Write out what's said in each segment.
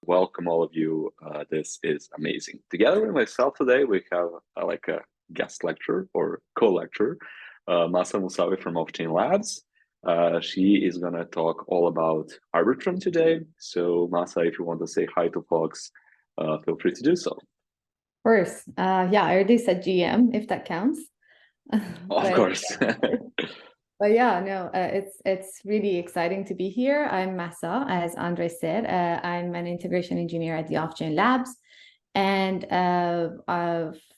Welcome all of you. This is amazing. Together with myself today, we have like a guest lecturer or co-lecturer, Mahsa from Offchain Labs. She is going to talk all about Arbitrum today. So Mahsa, if you want to say hi to folks, feel free to do so. First, yeah, I already said GM, if that counts. Of course. But yeah, no, it's really exciting to be here. I'm Mahsa, as Andrej said. I'm an integration engineer at the Offchain Labs. And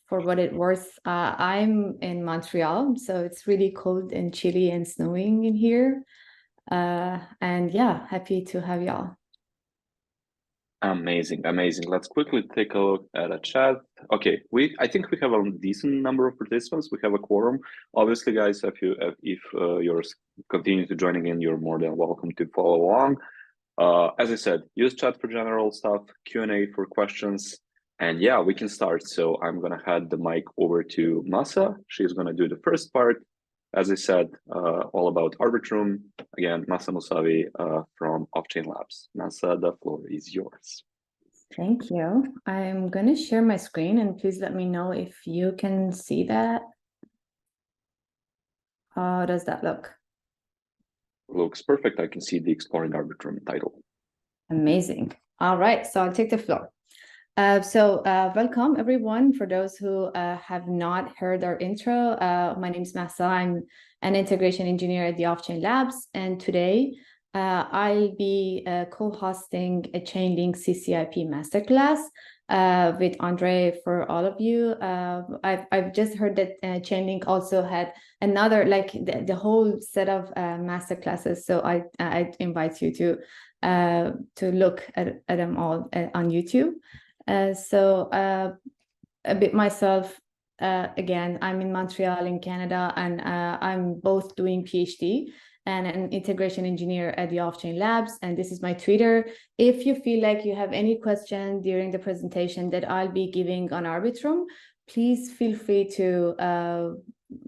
for what it worth, I'm in Montreal, so it's really cold and chilly and snowing in here. And yeah, happy to have y'all. Amazing. Let's quickly take a look at a chat. Okay, I think we have a decent number of participants. We have a quorum. Obviously, guys, if you're continuing to joining in, you're more than welcome to follow along. As I said, use chat for general stuff, Q&A for questions, and yeah, we can start. So I'm gonna hand the mic over to Mahsa. She's gonna do the first part. As I said, all about Arbitrum. Again, Mahsa from Offchain Labs. Mahsa, the floor is yours. Thank you. I'm going to share my screen, and please let me know if you can see that. How does that look? Looks perfect. I can see the Exploring Arbitrum title. Amazing. All right, so I'll take the floor. Welcome everyone. For those who have not heard our intro, my name is Mahsa. I'm an integration engineer at the Offchain Labs, and today I'll be co-hosting a Chainlink CCIP Masterclass with Andrej for all of you. I've just heard that Chainlink also had another, like the whole set of masterclasses. So I invite you to look at them all on YouTube. A bit myself, again, I'm in Montreal in Canada, and I'm both doing PhD and an integration engineer at the Offchain Labs, and this is my Twitter. If you feel like you have any question during the presentation that I'll be giving on Arbitrum, please feel free to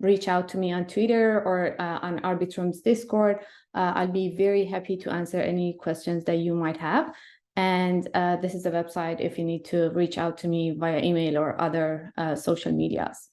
reach out to me on Twitter or on Arbitrum's Discord. I'll be very happy to answer any questions that you might have. And this is the website if you need to reach out to me via email or other social medias.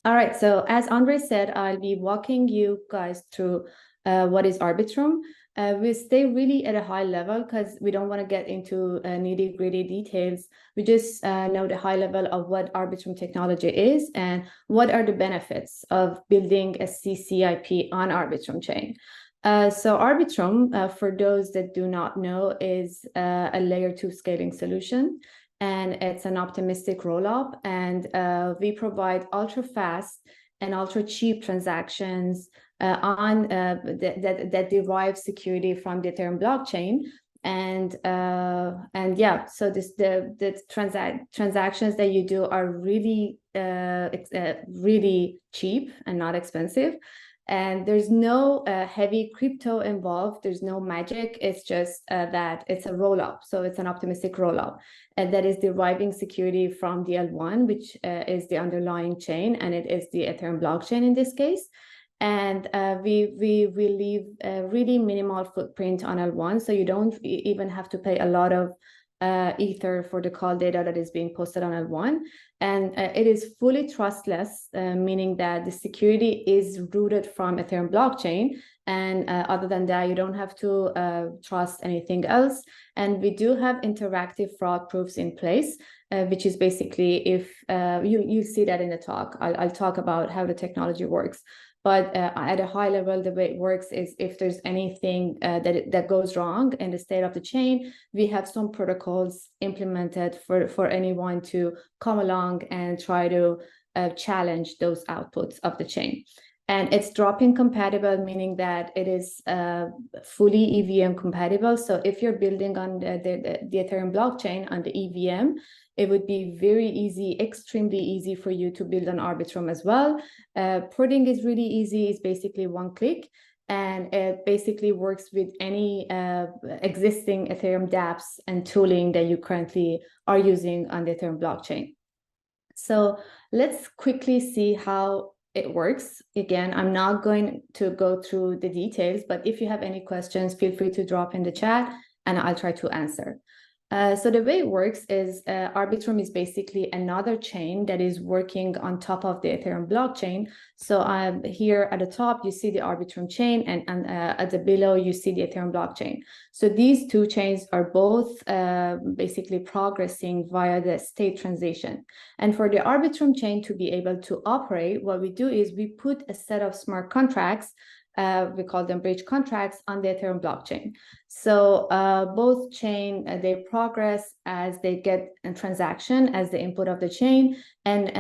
All right, so as Andrej said, I'll be walking you guys through what is Arbitrum. We stay really at a high level because we don't want to get into nitty-gritty details. We just know the high level of what Arbitrum technology is and what are the benefits of building a CCIP on Arbitrum chain. So Arbitrum, for those that do not know, is a layer 2 scaling solution, and it's an optimistic rollup, and we provide ultra fast and ultra cheap transactions that derive security from the Ethereum blockchain. And yeah, so the transactions that you do are really really cheap and not expensive. And there's no heavy crypto involved. There's no magic. It's just that it's a rollup. So it's an optimistic rollup, and that is deriving security from the L1, which is the underlying chain, and it is the Ethereum blockchain in this case. And we leave a really minimal footprint on L1, so you don't even have to pay a lot of Ether for the call data that is being posted on L1. And it is fully trustless, meaning that the security is rooted from Ethereum blockchain. And other than that, you don't have to trust anything else. And we do have interactive fraud proofs in place, which is basically, if you see that in the talk, I'll talk about how the technology works. But at a high level, the way it works is if there's anything that goes wrong in the state of the chain, we have some protocols implemented for anyone to come along and try to challenge those outputs of the chain. And it's drop-in compatible, meaning that it is fully EVM compatible. So if you're building on the Ethereum blockchain on the EVM, it would be very easy, extremely easy for you to build on Arbitrum as well. Porting is really easy. It's basically one click, and it basically works with any existing Ethereum dApps and tooling that you currently are using on the Ethereum blockchain. So let's quickly see how it works. Again, I'm not going to go through the details, but if you have any questions, feel free to drop in the chat and I'll try to answer. So the way it works is Arbitrum is basically another chain that is working on top of the Ethereum blockchain. So here at the top, you see the Arbitrum chain, and at the below, you see the Ethereum blockchain. So these two chains are both basically progressing via the state transition. And for the Arbitrum chain to be able to operate, what we do is we put a set of smart contracts, we call them bridge contracts, on the Ethereum blockchain. So both chain, they progress as they get a transaction as the input of the chain, and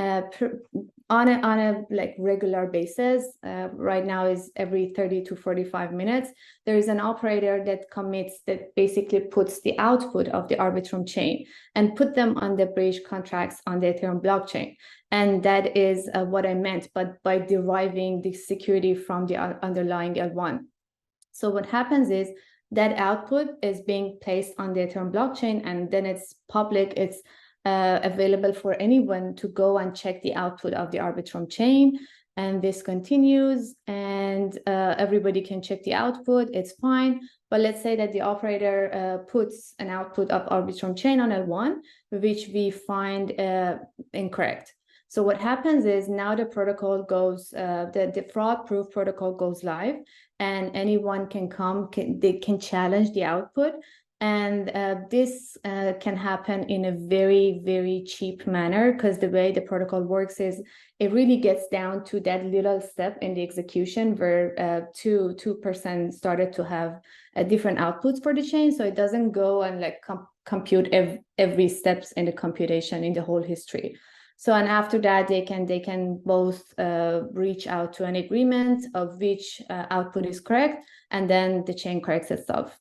on a like regular basis, right now is every 30 to 45 minutes, there is an operator that commits, that basically puts the output of the Arbitrum chain and put them on the bridge contracts on the Ethereum blockchain. And that is what I meant, but by deriving the security from the underlying L1. So what happens is that output is being placed on the Ethereum blockchain, and then it's public, it's available for anyone to go and check the output of the Arbitrum chain. And this continues, and everybody can check the output, it's fine. But let's say that the operator puts an output of Arbitrum chain on L1, which we find incorrect. So what happens is now the protocol goes, the fraud-proof protocol goes live, and anyone can come, they can challenge the output. And this can happen in a very, very cheap manner, because the way the protocol works is it really gets down to that little step in the execution where 2% started to have different outputs for the chain. So it doesn't go and like compute every steps in the computation in the whole history. So, and after that, they can both reach out to an agreement of which output is correct, and then the chain corrects itself.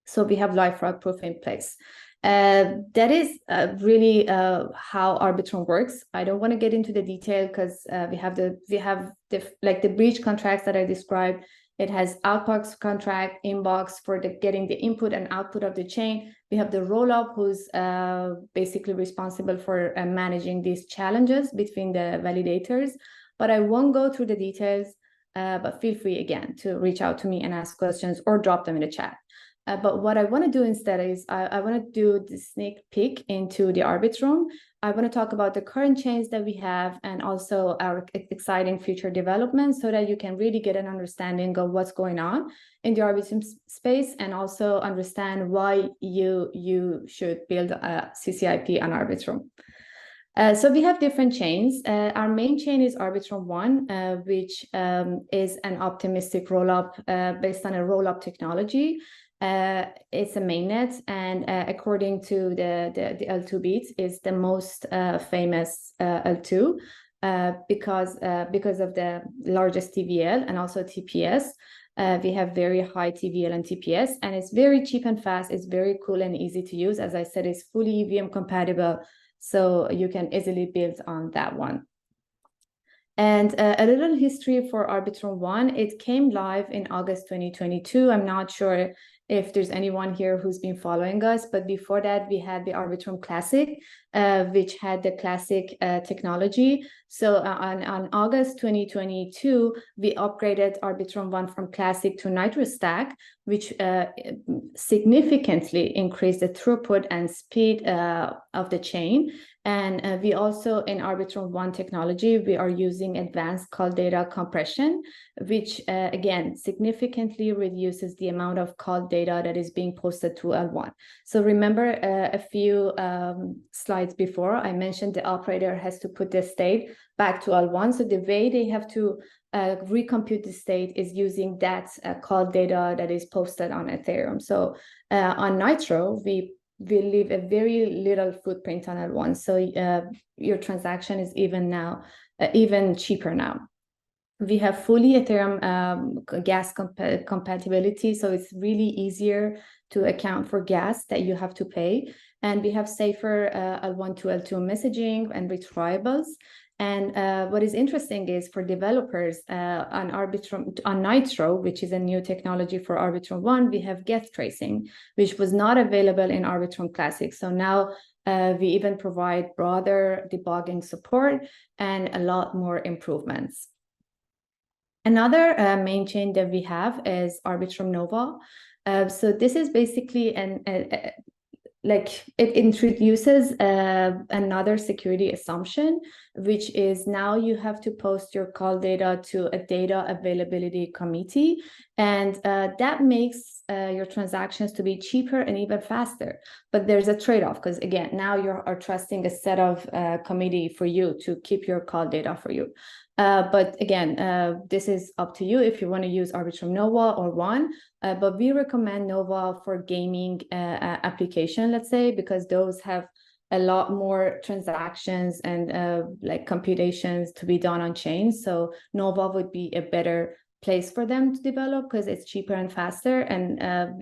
So we have live fraud proof in place. That is really how Arbitrum works. I don't want to get into the detail because we have like the bridge contracts that I described. It has outbox contract, inbox for getting the input and output of the chain. We have the rollup, who's basically responsible for managing these challenges between the validators. But I won't go through the details, but feel free again to reach out to me and ask questions or drop them in the chat. But what I want to do instead is I want to do the sneak peek into the Arbitrum. I want to talk about the current chains that we have and also our exciting future developments, so that you can really get an understanding of what's going on in the Arbitrum space, and also understand why you should build a CCIP on Arbitrum. So we have different chains. Our main chain is Arbitrum 1, which is an optimistic rollup based on a rollup technology. It's a mainnet, and according to the L2 beats, is the most famous L2 because of the largest TVL and also TPS. We have very high TVL and TPS, and it's very cheap and fast. It's very cool and easy to use. As I said, it's fully EVM compatible, so you can easily build on that one. And a little history for Arbitrum 1. It came live in August 2022. I'm not sure if there's anyone here who's been following us, but before that, we had the Arbitrum Classic, which had the classic technology. So on August 2022, we upgraded Arbitrum 1 from Classic to Nitro Stack, which significantly increased the throughput and speed of the chain. And we also, in Arbitrum 1 technology, we are using advanced call data compression, which again, significantly reduces the amount of call data that is being posted to L1. So remember a few slides before, I mentioned the operator has to put the state back to L1. So the way they have to recompute the state is using that call data that is posted on Ethereum. So on Nitro, we leave a very little footprint on L1. So your transaction is even cheaper now. We have fully Ethereum gas compatibility, so it's really easier to account for gas that you have to pay. And we have safer L1 to L2 messaging and retrievals. And what is interesting is for developers on Arbitrum, on Nitro, which is a new technology for Arbitrum 1, we have get tracing, which was not available in Arbitrum Classic. So now we even provide broader debugging support and a lot more improvements. Another main chain that we have is Arbitrum Nova. So this is basically like it introduces another security assumption, which is now you have to post your call data to a data availability committee, and that makes your transactions to be cheaper and even faster. But there's a trade-off, because again, now you are trusting a set of committee for you to keep your call data for you. But again, this is up to you if you want to use Arbitrum Nova or One, but we recommend Nova for gaming application, let's say, because those have a lot more transactions and like computations to be done on chain. So Nova would be a better place for them to develop because it's cheaper and faster, and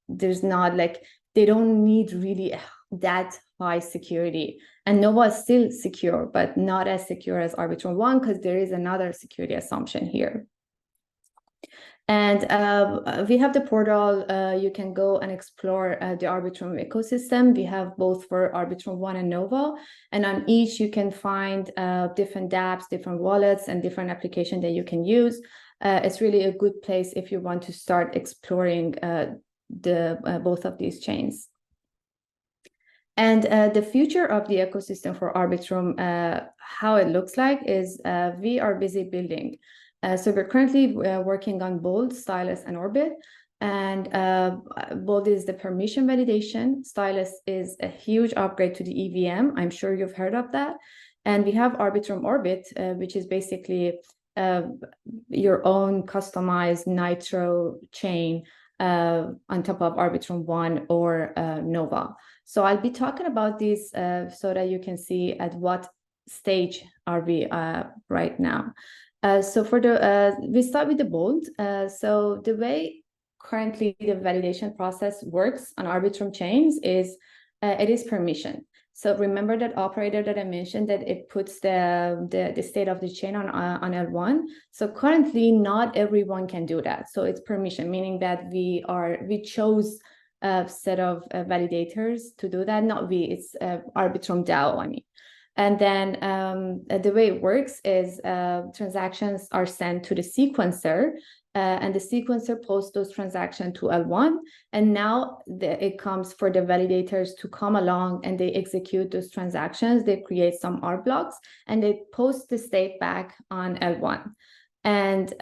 there's not like, they don't need really that high security. And Nova is still secure, but not as secure as Arbitrum One, because there is another security assumption here. And we have the portal. You can go and explore the Arbitrum ecosystem. We have both for Arbitrum One and Nova. And on each, you can find different dApps, different wallets, and different applications that you can use. It's really a good place if you want to start exploring both of these chains. And the future of the ecosystem for Arbitrum, how it looks like is we are busy building. So we're currently working on Bold, Stylus, and Orbit. And Bold is the permission validation. Stylus is a huge upgrade to the EVM. I'm sure you've heard of that. And we have Arbitrum Orbit, which is basically your own customized Nitro chain on top of Arbitrum One or Nova. So I'll be talking about these so that you can see at what stage are we right now. So for the we start with the Bold. So the way currently the validation process works on Arbitrum chains is it is permission. So remember that operator that I mentioned, that it puts the state of the chain on L1. So currently not everyone can do that. So it's permission, meaning that we chose a set of validators to do that. Not we, it's Arbitrum DAO, I mean. And then the way it works is transactions are sent to the sequencer, and the sequencer posts those transactions to L1. And now it comes for the validators to come along and they execute those transactions. They create some R blocks and they post the state back on L1. And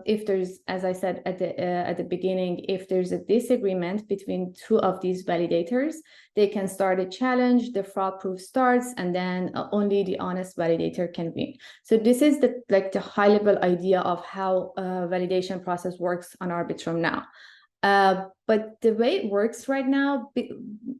if there's, as I said at the beginning, if there's a disagreement between two of these validators, they can start a challenge, the fraud proof starts, and then only the honest validator can win. So this is the high level idea of how validation process works on Arbitrum now. But the way it works right now,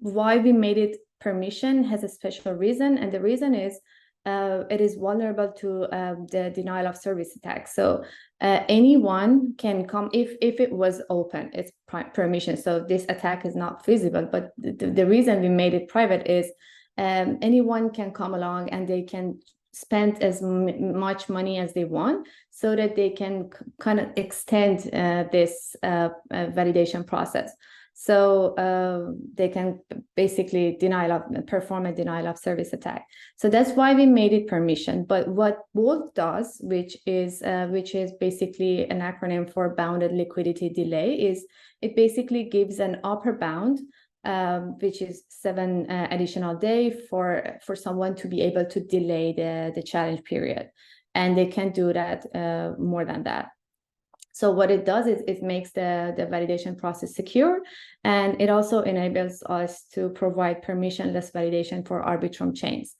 why we made it permission has a special reason, and the reason is it is vulnerable to the denial of service attack. So anyone can come, if it was open, it's permission. So this attack is not feasible, but the reason we made it private is anyone can come along and they can spend as much money as they want so that they can kind of extend this validation process. So they can basically perform a denial of service attack. So that's why we made it permission. But what Bold does, which is basically an acronym for bounded liquidity delay, is it basically gives an upper bound, which is 7 additional days for someone to be able to delay the challenge period. And they can't do that more than that. So what it does is it makes the validation process secure, and it also enables us to provide permissionless validation for Arbitrum chains.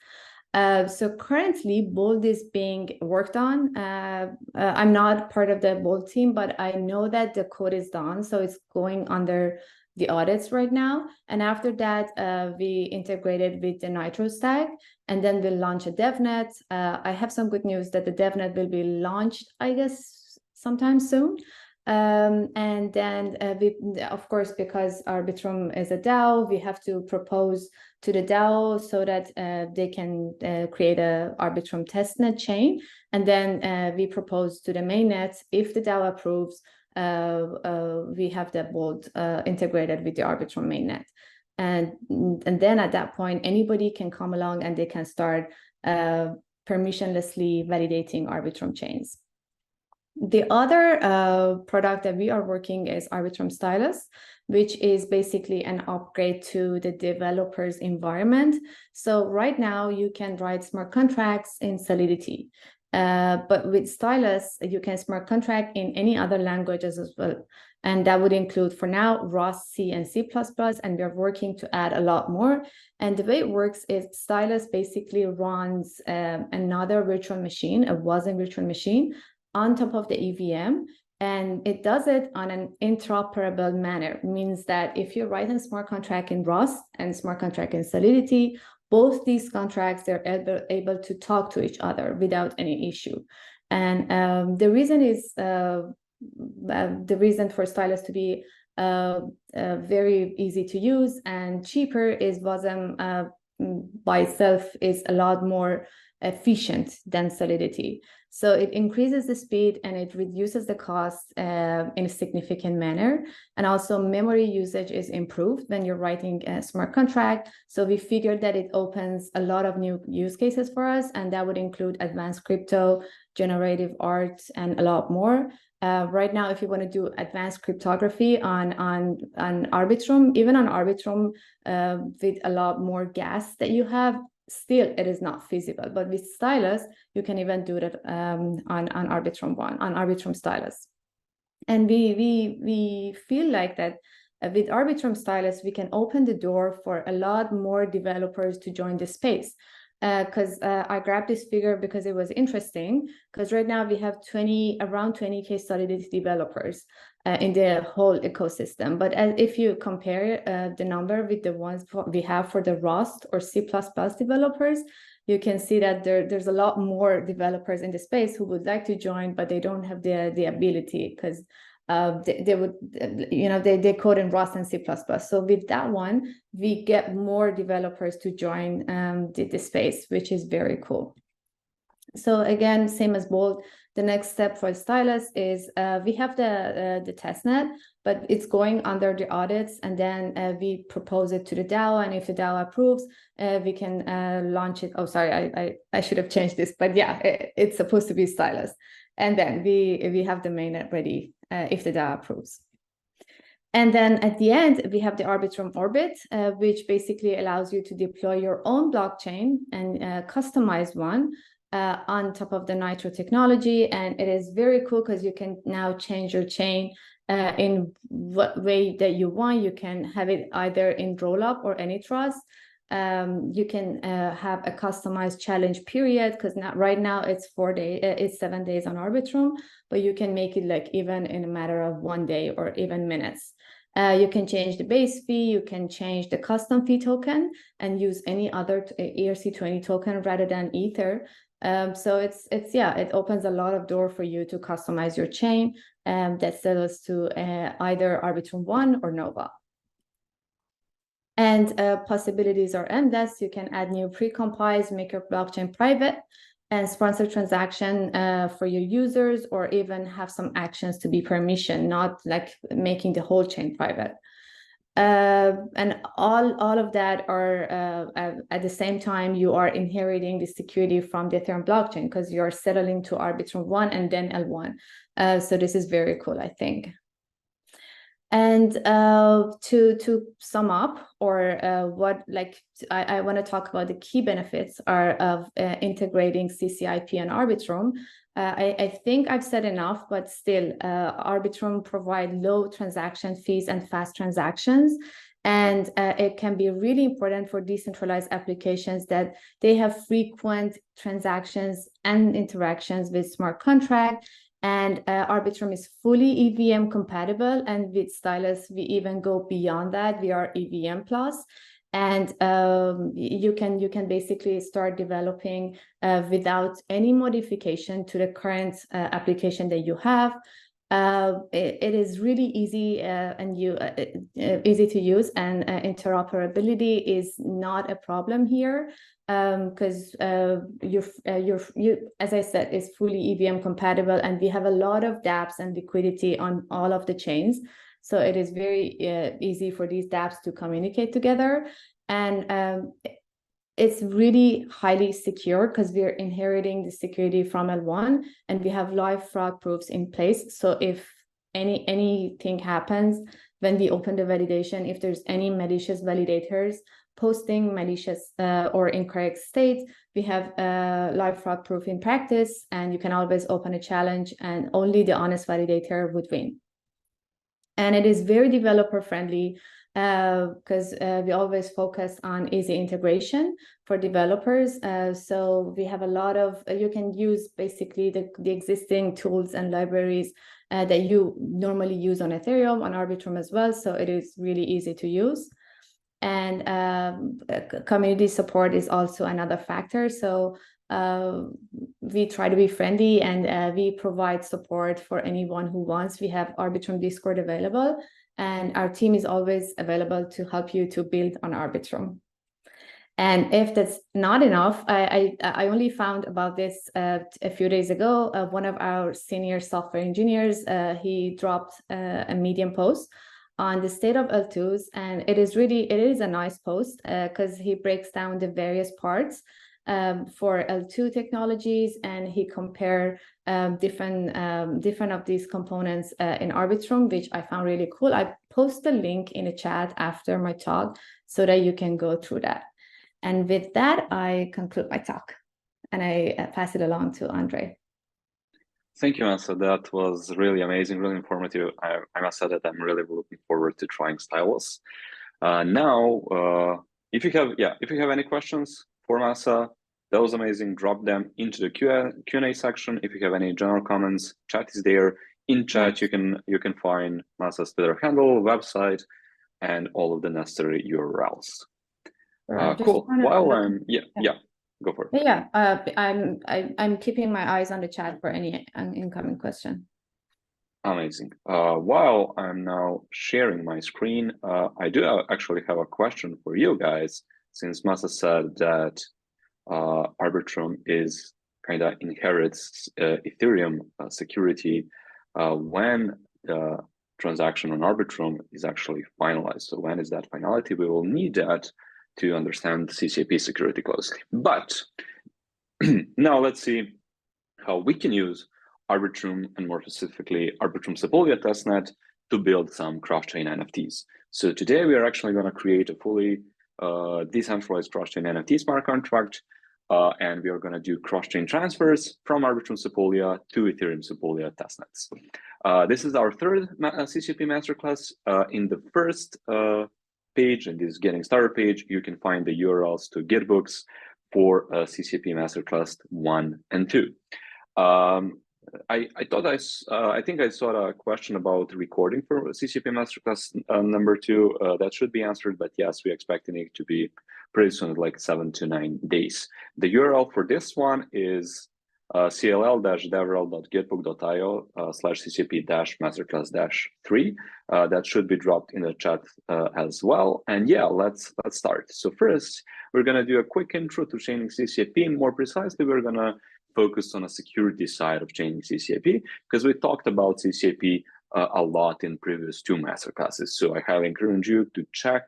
So currently, Bold is being worked on. I'm not part of the Bold team, but I know that the code is done, so it's going under the audits right now. And after that, we integrated with the Nitro stack, and then we'll launch a DevNet. I have some good news that the DevNet will be launched, I guess, sometime soon. And then we, of course, because Arbitrum is a DAO, we have to propose to the DAO so that they can create a Arbitrum testnet chain. And then we propose to the mainnet. If the DAO approves, we have the Bold integrated with the Arbitrum mainnet. And then at that point, anybody can come along and they can start permissionlessly validating Arbitrum chains. The other product that we are working is Arbitrum Stylus, which is basically an upgrade to the developer's environment. So right now you can write smart contracts in Solidity, but with Stylus, you can smart contract in any other languages as well. And that would include, for now, Rust, C, and C++, and we're working to add a lot more. And the way it works is Stylus basically runs another virtual machine, a wasm virtual machine, on top of the EVM, and it does it on an interoperable manner. It means that if you're writing smart contract in Rust and smart contract in Solidity, both these contracts, they're able to talk to each other without any issue. And the reason is, the reason for Stylus to be very easy to use and cheaper is wasm by itself is a lot more efficient than Solidity. So it increases the speed and it reduces the cost in a significant manner. And also memory usage is improved when you're writing a smart contract. So we figured that it opens a lot of new use cases for us, and that would include advanced crypto, generative art, and a lot more. Right now, if you want to do advanced cryptography on Arbitrum, even on Arbitrum with a lot more gas that you have, still it is not feasible. But with Stylus, you can even do that on Arbitrum One, on Arbitrum Stylus. And we feel like that with Arbitrum Stylus, we can open the door for a lot more developers to join the space. Because I grabbed this figure because it was interesting, because right now we have around 20K Solidity developers in the whole ecosystem. But if you compare the number with the ones we have for the Rust or C++ developers, you can see that there's a lot more developers in the space who would like to join, but they don't have the ability, because they would, they code in Rust and C++. So with that one, we get more developers to join the space, which is very cool. So again, same as Bolt, the next step for Stylus is we have the testnet, but it's going under the audits, and then we propose it to the DAO, and if the DAO approves, we can launch it. Oh, sorry, I should have changed this, but yeah, it's supposed to be Stylus. And then we have the mainnet ready if the DAO approves. And then at the end, we have the Arbitrum Orbit, which basically allows you to deploy your own blockchain and customize one on top of the Nitro technology. And it is very cool because you can now change your chain in what way that you want. You can have it either in rollup or any trust. You can have a customized challenge period, because right now it's 7 days on Arbitrum, but you can make it like even in a matter of 1 day or even minutes. You can change the base fee, you can change the custom fee token and use any other ERC20 token rather than Ether. So it opens a lot of door for you to customize your chain that sells to either Arbitrum One or Nova. And possibilities are endless. You can add new precompiles, make your blockchain private, and sponsor transaction for your users, or even have some actions to be permission, not like making the whole chain private. And all of that are at the same time, you are inheriting the security from the Ethereum blockchain, because you're settling to Arbitrum One and then L1. So this is very cool, I think. And to sum up, or I want to talk about the key benefits of integrating CCIP and Arbitrum. I think I've said enough, but still, Arbitrum provide low transaction fees and fast transactions. And it can be really important for decentralized applications that they have frequent transactions and interactions with smart contract. And Arbitrum is fully EVM compatible. And with Stylus, we even go beyond that. We are EVM plus. And you can basically start developing without any modification to the current application that you have. It is really easy easy to use, and interoperability is not a problem here, because you as I said, is fully EVM compatible, and we have a lot of dApps and liquidity on all of the chains. So it is very easy for these dApps to communicate together. And it's really highly secure because we're inheriting the security from L1 and we have live fraud proofs in place. So if anything happens when we open the validation, if there's any malicious validators posting malicious or incorrect states, we have live fraud proof in practice, and you can always open a challenge and only the honest validator would win. And it is very developer friendly because we always focus on easy integration for developers. So we have a lot of, you can use basically the existing tools and libraries that you normally use on Ethereum, on Arbitrum as well. So it is really easy to use. And community support is also another factor. So we try to be friendly, and we provide support for anyone who wants. We have Arbitrum Discord available, and our team is always available to help you to build on Arbitrum. And if that's not enough, I only found about this a few days ago. One of our senior software engineers, he dropped a Medium post on the state of L2s, and it is a nice post because he breaks down the various parts for L2 technologies, and he compare different of these components in Arbitrum, which I found really cool. I post the link in the chat after my talk so that you can go through that. And with that, I conclude my talk, and I pass it along to Andrej. Thank you, Mahsa. That was really amazing, really informative. I must say that I'm really looking forward to trying Stylus. Now, if you have any questions for Mahsa, that was amazing. Drop them into the Q&A section. If you have any general comments, chat is there. In chat, you can find Mahsa's Twitter handle, website, and all of the necessary URLs. Cool. While I'm go for it. Yeah, I'm keeping my eyes on the chat for any incoming question. Amazing. While I'm now sharing my screen, I do actually have a question for you guys, since Mahsa said that Arbitrum is kind of inherits Ethereum security when the transaction on Arbitrum is actually finalized. So when is that finality? We will need that to understand CCIP security closely. But now let's see how we can use Arbitrum, and more specifically Arbitrum Sepolia testnet, to build some cross-chain NFTs. So today we are actually going to create a fully decentralized cross-chain NFT smart contract, and we are going to do cross-chain transfers from Arbitrum Sepolia to Ethereum Sepolia testnets. This is our third CCIP masterclass. In the first page, in this getting started page, you can find the URLs to Gitbooks for CCIP masterclass 1 and 2. I think I saw a question about recording for CCIP masterclass number 2. That should be answered, but yes, we're expecting it to be pretty soon, like 7 to 9 days. The URL for this one is cll-devrel.gitbook.io/ccp-masterclass-3. That should be dropped in the chat as well. And yeah, let's start. So first, we're going to do a quick intro to Chainlink CCIP. More precisely, we're going to focus on the security side of Chainlink CCIP, because we talked about CCIP a lot in previous 2 masterclasses. So I highly encourage you to check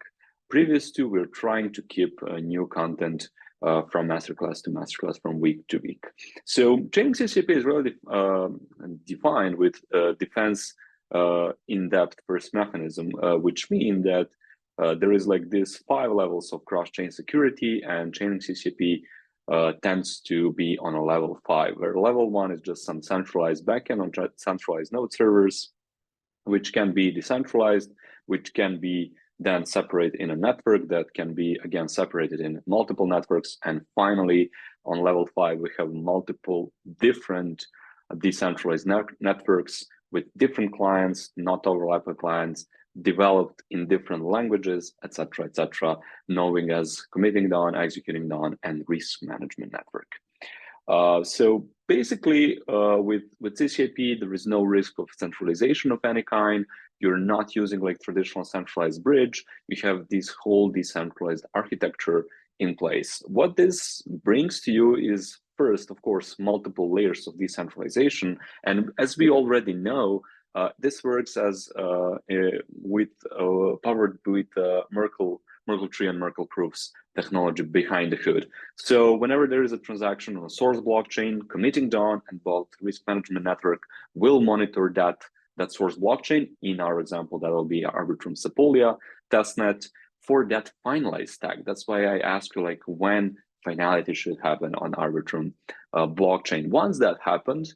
previous 2. We're trying to keep new content from masterclass to masterclass, from week to week. So Chainlink CCIP is really defined with defense in-depth first mechanism, which means that there is like this 5 levels of cross-chain security, and Chainlink CCIP tends to be on a level 5, where level 1 is just some centralized backend on centralized node servers, which can be decentralized, which can be then separated in a network that can be again separated in multiple networks. And finally, on level 5, we have multiple different decentralized networks with different clients, not overlapping clients, developed in different languages, etc., knowing as committing down, executing down, and risk management network. So basically, with CCIP, there is no risk of centralization of any kind. You're not using like traditional centralized bridge. You have this whole decentralized architecture in place. What this brings to you is, first, of course, multiple layers of decentralization. And as we already know, this works as powered with Merkle Merkle tree and Merkle proofs technology behind the hood. So whenever there is a transaction on a source blockchain, committing done, and both risk management network will monitor that source blockchain. In our example, that will be Arbitrum Sepolia testnet for that finalized stack. That's why I asked you like when finality should happen on Arbitrum blockchain. Once that happens,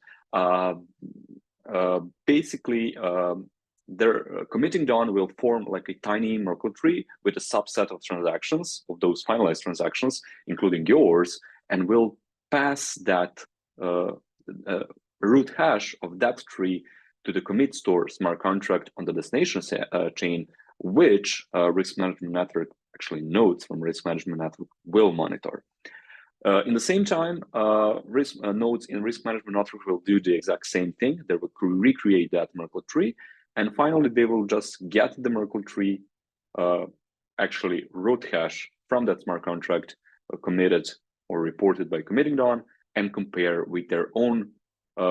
basically their committing done will form like a tiny Merkle tree with a subset of transactions, of those finalized transactions, including yours, and will pass that root hash of that tree to the commit store smart contract on the destination chain, which risk management network, actually nodes from risk management network, will monitor. In the same time, nodes in risk management network will do the exact same thing. They will recreate that Merkle tree. And finally, they will just get the Merkle tree, actually root hash from that smart contract committed or reported by committing done, and compare with their own,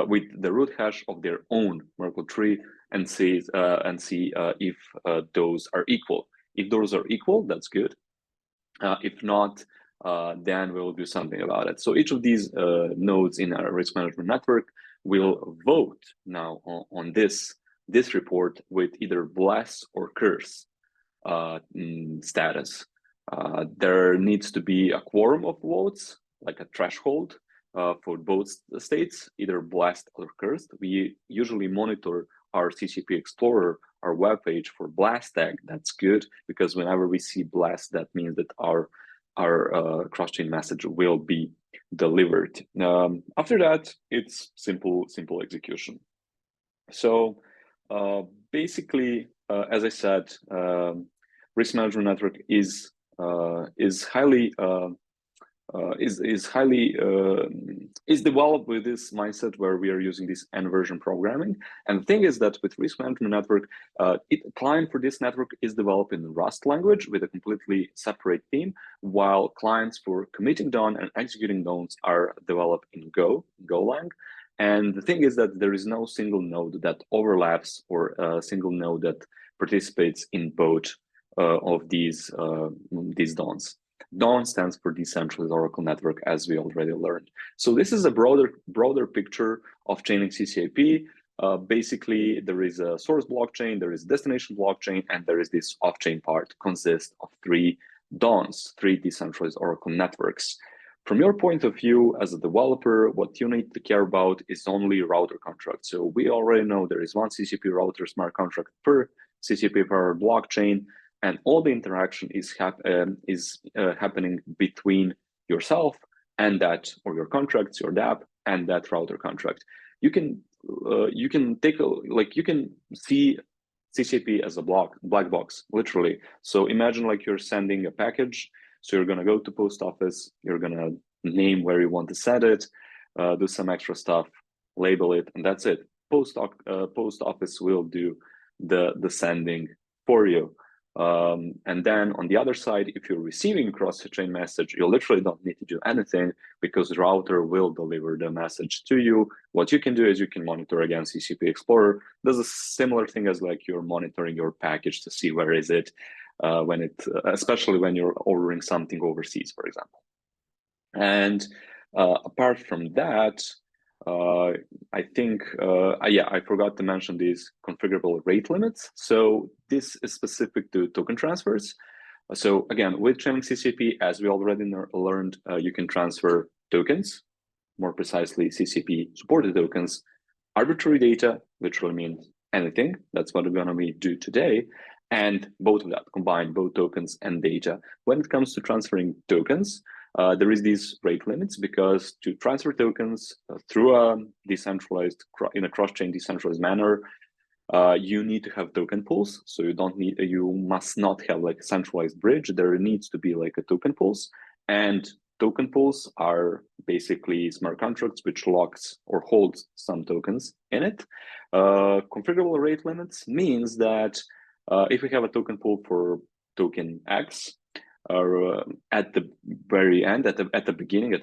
with the root hash of their own Merkle tree, and see if those are equal. If those are equal, that's good. If not, then we'll do something about it. So each of these nodes in our risk management network will vote now on this report with either bless or curse status. There needs to be a quorum of votes, like a threshold for both states, either blessed or cursed. We usually monitor our CCP Explorer, our web page, for blast tag. That's good, because whenever we see blast, that means that our cross-chain message will be delivered. After that, it's simple execution. So basically, as I said, risk management network is developed with this mindset where we are using this N version programming. And the thing is that with risk management network, client for this network is developed in Rust language with a completely separate team, while clients for committing done and executing nodes are developed in Golang. And the thing is that there is no single node that overlaps or a single node that participates in both of these DONs. DON stands for Decentralized Oracle Network, as we already learned. So this is a broader picture of Chainlink CCIP. Basically, there is a source blockchain, there is destination blockchain, and there is this off-chain part, consists of 3 DONs, 3 Decentralized Oracle Networks. From your point of view as a developer, what you need to care about is only router contracts. So we already know there is one CCP router smart contract per CCP per blockchain, and all the interaction is happening between yourself and that, or your contracts, your dApp, and that router contract. You can you can see CCP as a black box, literally. So imagine like you're sending a package. So you're gonna go to post office, you're gonna name where you want to send it, do some extra stuff, label it, and that's it. Post office will do the sending for you. And then on the other side, if you're receiving a cross-chain message, you literally don't need to do anything, because the router will deliver the message to you. What you can do is you can monitor again CCP Explorer. Does a similar thing as like you're monitoring your package to see where is it, especially when you're ordering something overseas, for example. And apart from that, I think, I forgot to mention these configurable rate limits. So this is specific to token transfers. So again, with Chainlink CCP, as we already learned, you can transfer tokens, more precisely CCP supported tokens, arbitrary data, which will mean anything. That's what we're going to do today. And both of that, combine both tokens and data. When it comes to transferring tokens, there is these rate limits, because to transfer tokens through a decentralized, in a cross-chain decentralized manner, you need to have token pools. So you must not have like a centralized bridge. There needs to be like a token pools, and token pools are basically smart contracts which locks or holds some tokens in it. Configurable rate limits means that if we have a token pool for token X, or at the very end, at the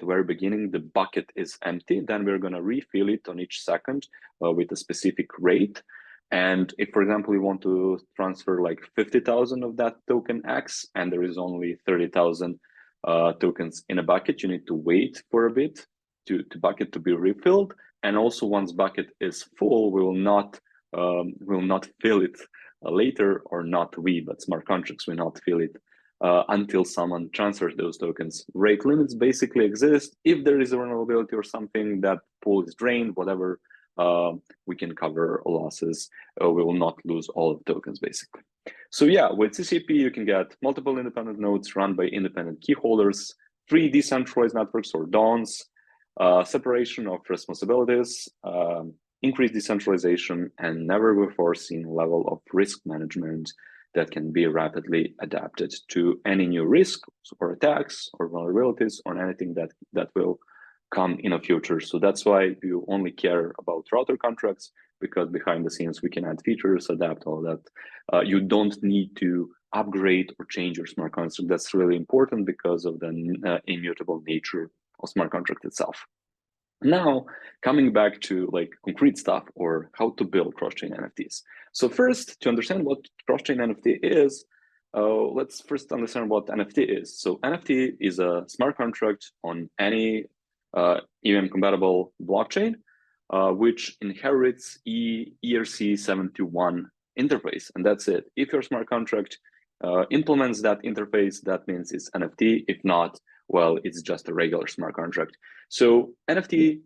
very beginning, the bucket is empty, then we're going to refill it on each second with a specific rate. And if, for example, you want to transfer like 50,000 of that token X, and there is only 30,000 tokens in a bucket, you need to wait for a bit to bucket to be refilled. And also, once bucket is full, we will not fill it later, or not we, but smart contracts will not fill it until someone transfers those tokens. Rate limits basically exist if there is a vulnerability or something, that pool is drained, whatever. We can cover losses. We will not lose all of the tokens, basically. So yeah, with CCIP, you can get multiple independent nodes run by independent key holders, 3 decentralized networks or DONs, separation of responsibilities, increased decentralization, and never before seen level of risk management that can be rapidly adapted to any new risk or attacks or vulnerabilities or anything that will come in the future. So that's why you only care about router contracts, because behind the scenes we can add features, adapt all that. You don't need to upgrade or change your smart contract. That's really important because of the immutable nature of smart contract itself. Now, coming back to like concrete stuff, or how to build cross-chain NFTs. So first, to understand what cross-chain NFT is, let's first understand what NFT is. So NFT is a smart contract on any EVM-compatible blockchain, which inherits ERC-71 interface, and that's it. If your smart contract implements that interface, that means it's NFT. If not, well, it's just a regular smart contract. So NFT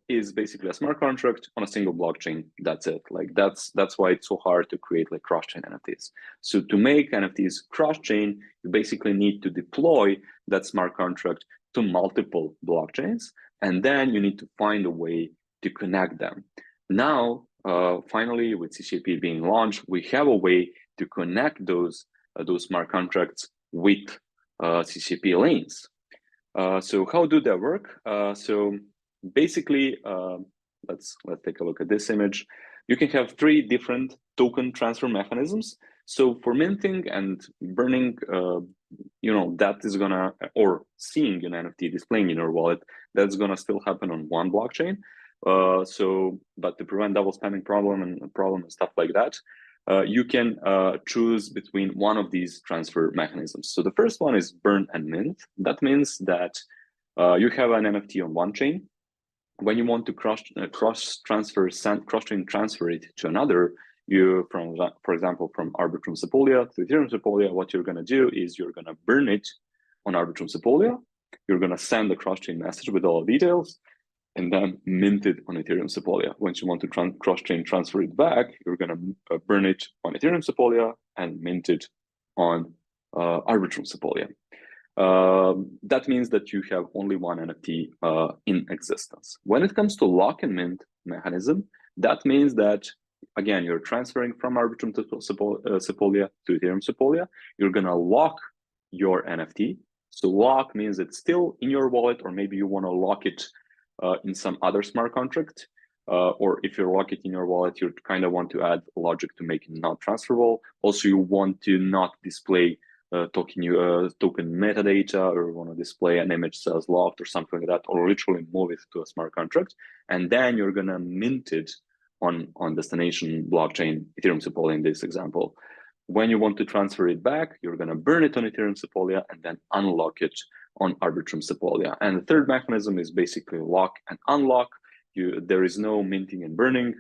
is basically a smart contract on a single blockchain. That's it. Like that's why it's so hard to create like cross-chain NFTs. So to make NFTs cross-chain, you basically need to deploy that smart contract to multiple blockchains, and then you need to find a way to connect them. Now, finally, with CCIP being launched, we have a way to connect those smart contracts with CCIP lanes. So how do that work? So basically, let's take a look at this image. You can have 3 different token transfer mechanisms. So for minting and burning, that is gonna, or seeing an NFT displaying in your wallet, that's gonna still happen on one blockchain. But to prevent double spending problem and stuff like that, you can choose between one of these transfer mechanisms. So the first one is burn and mint. That means that you have an NFT on one chain. When you want to cross-chain transfer it to another, for example, from Arbitrum Sepolia to Ethereum Sepolia, what you're going to do is you're going to burn it on Arbitrum Sepolia. You're going to send a cross-chain message with all the details, and then mint it on Ethereum Sepolia. Once you want to cross-chain transfer it back, you're going to burn it on Ethereum Sepolia and mint it on Arbitrum Sepolia. That means that you have only one NFT in existence. When it comes to lock and mint mechanism, that means that, again, you're transferring from Arbitrum to Sepolia to Ethereum Sepolia. You're going to lock your NFT. So lock means it's still in your wallet, or maybe you want to lock it in some other smart contract. Or if you lock it in your wallet, you kind of want to add logic to make it not transferable. Also, you want to not display token metadata, or want to display an image says locked or something like that, or literally move it to a smart contract. And then you're going to mint it on destination blockchain, Ethereum Sepolia in this example. When you want to transfer it back, you're going to burn it on Ethereum Sepolia and then unlock it on Arbitrum Sepolia. And the third mechanism is basically lock and unlock. There is no minting and burning.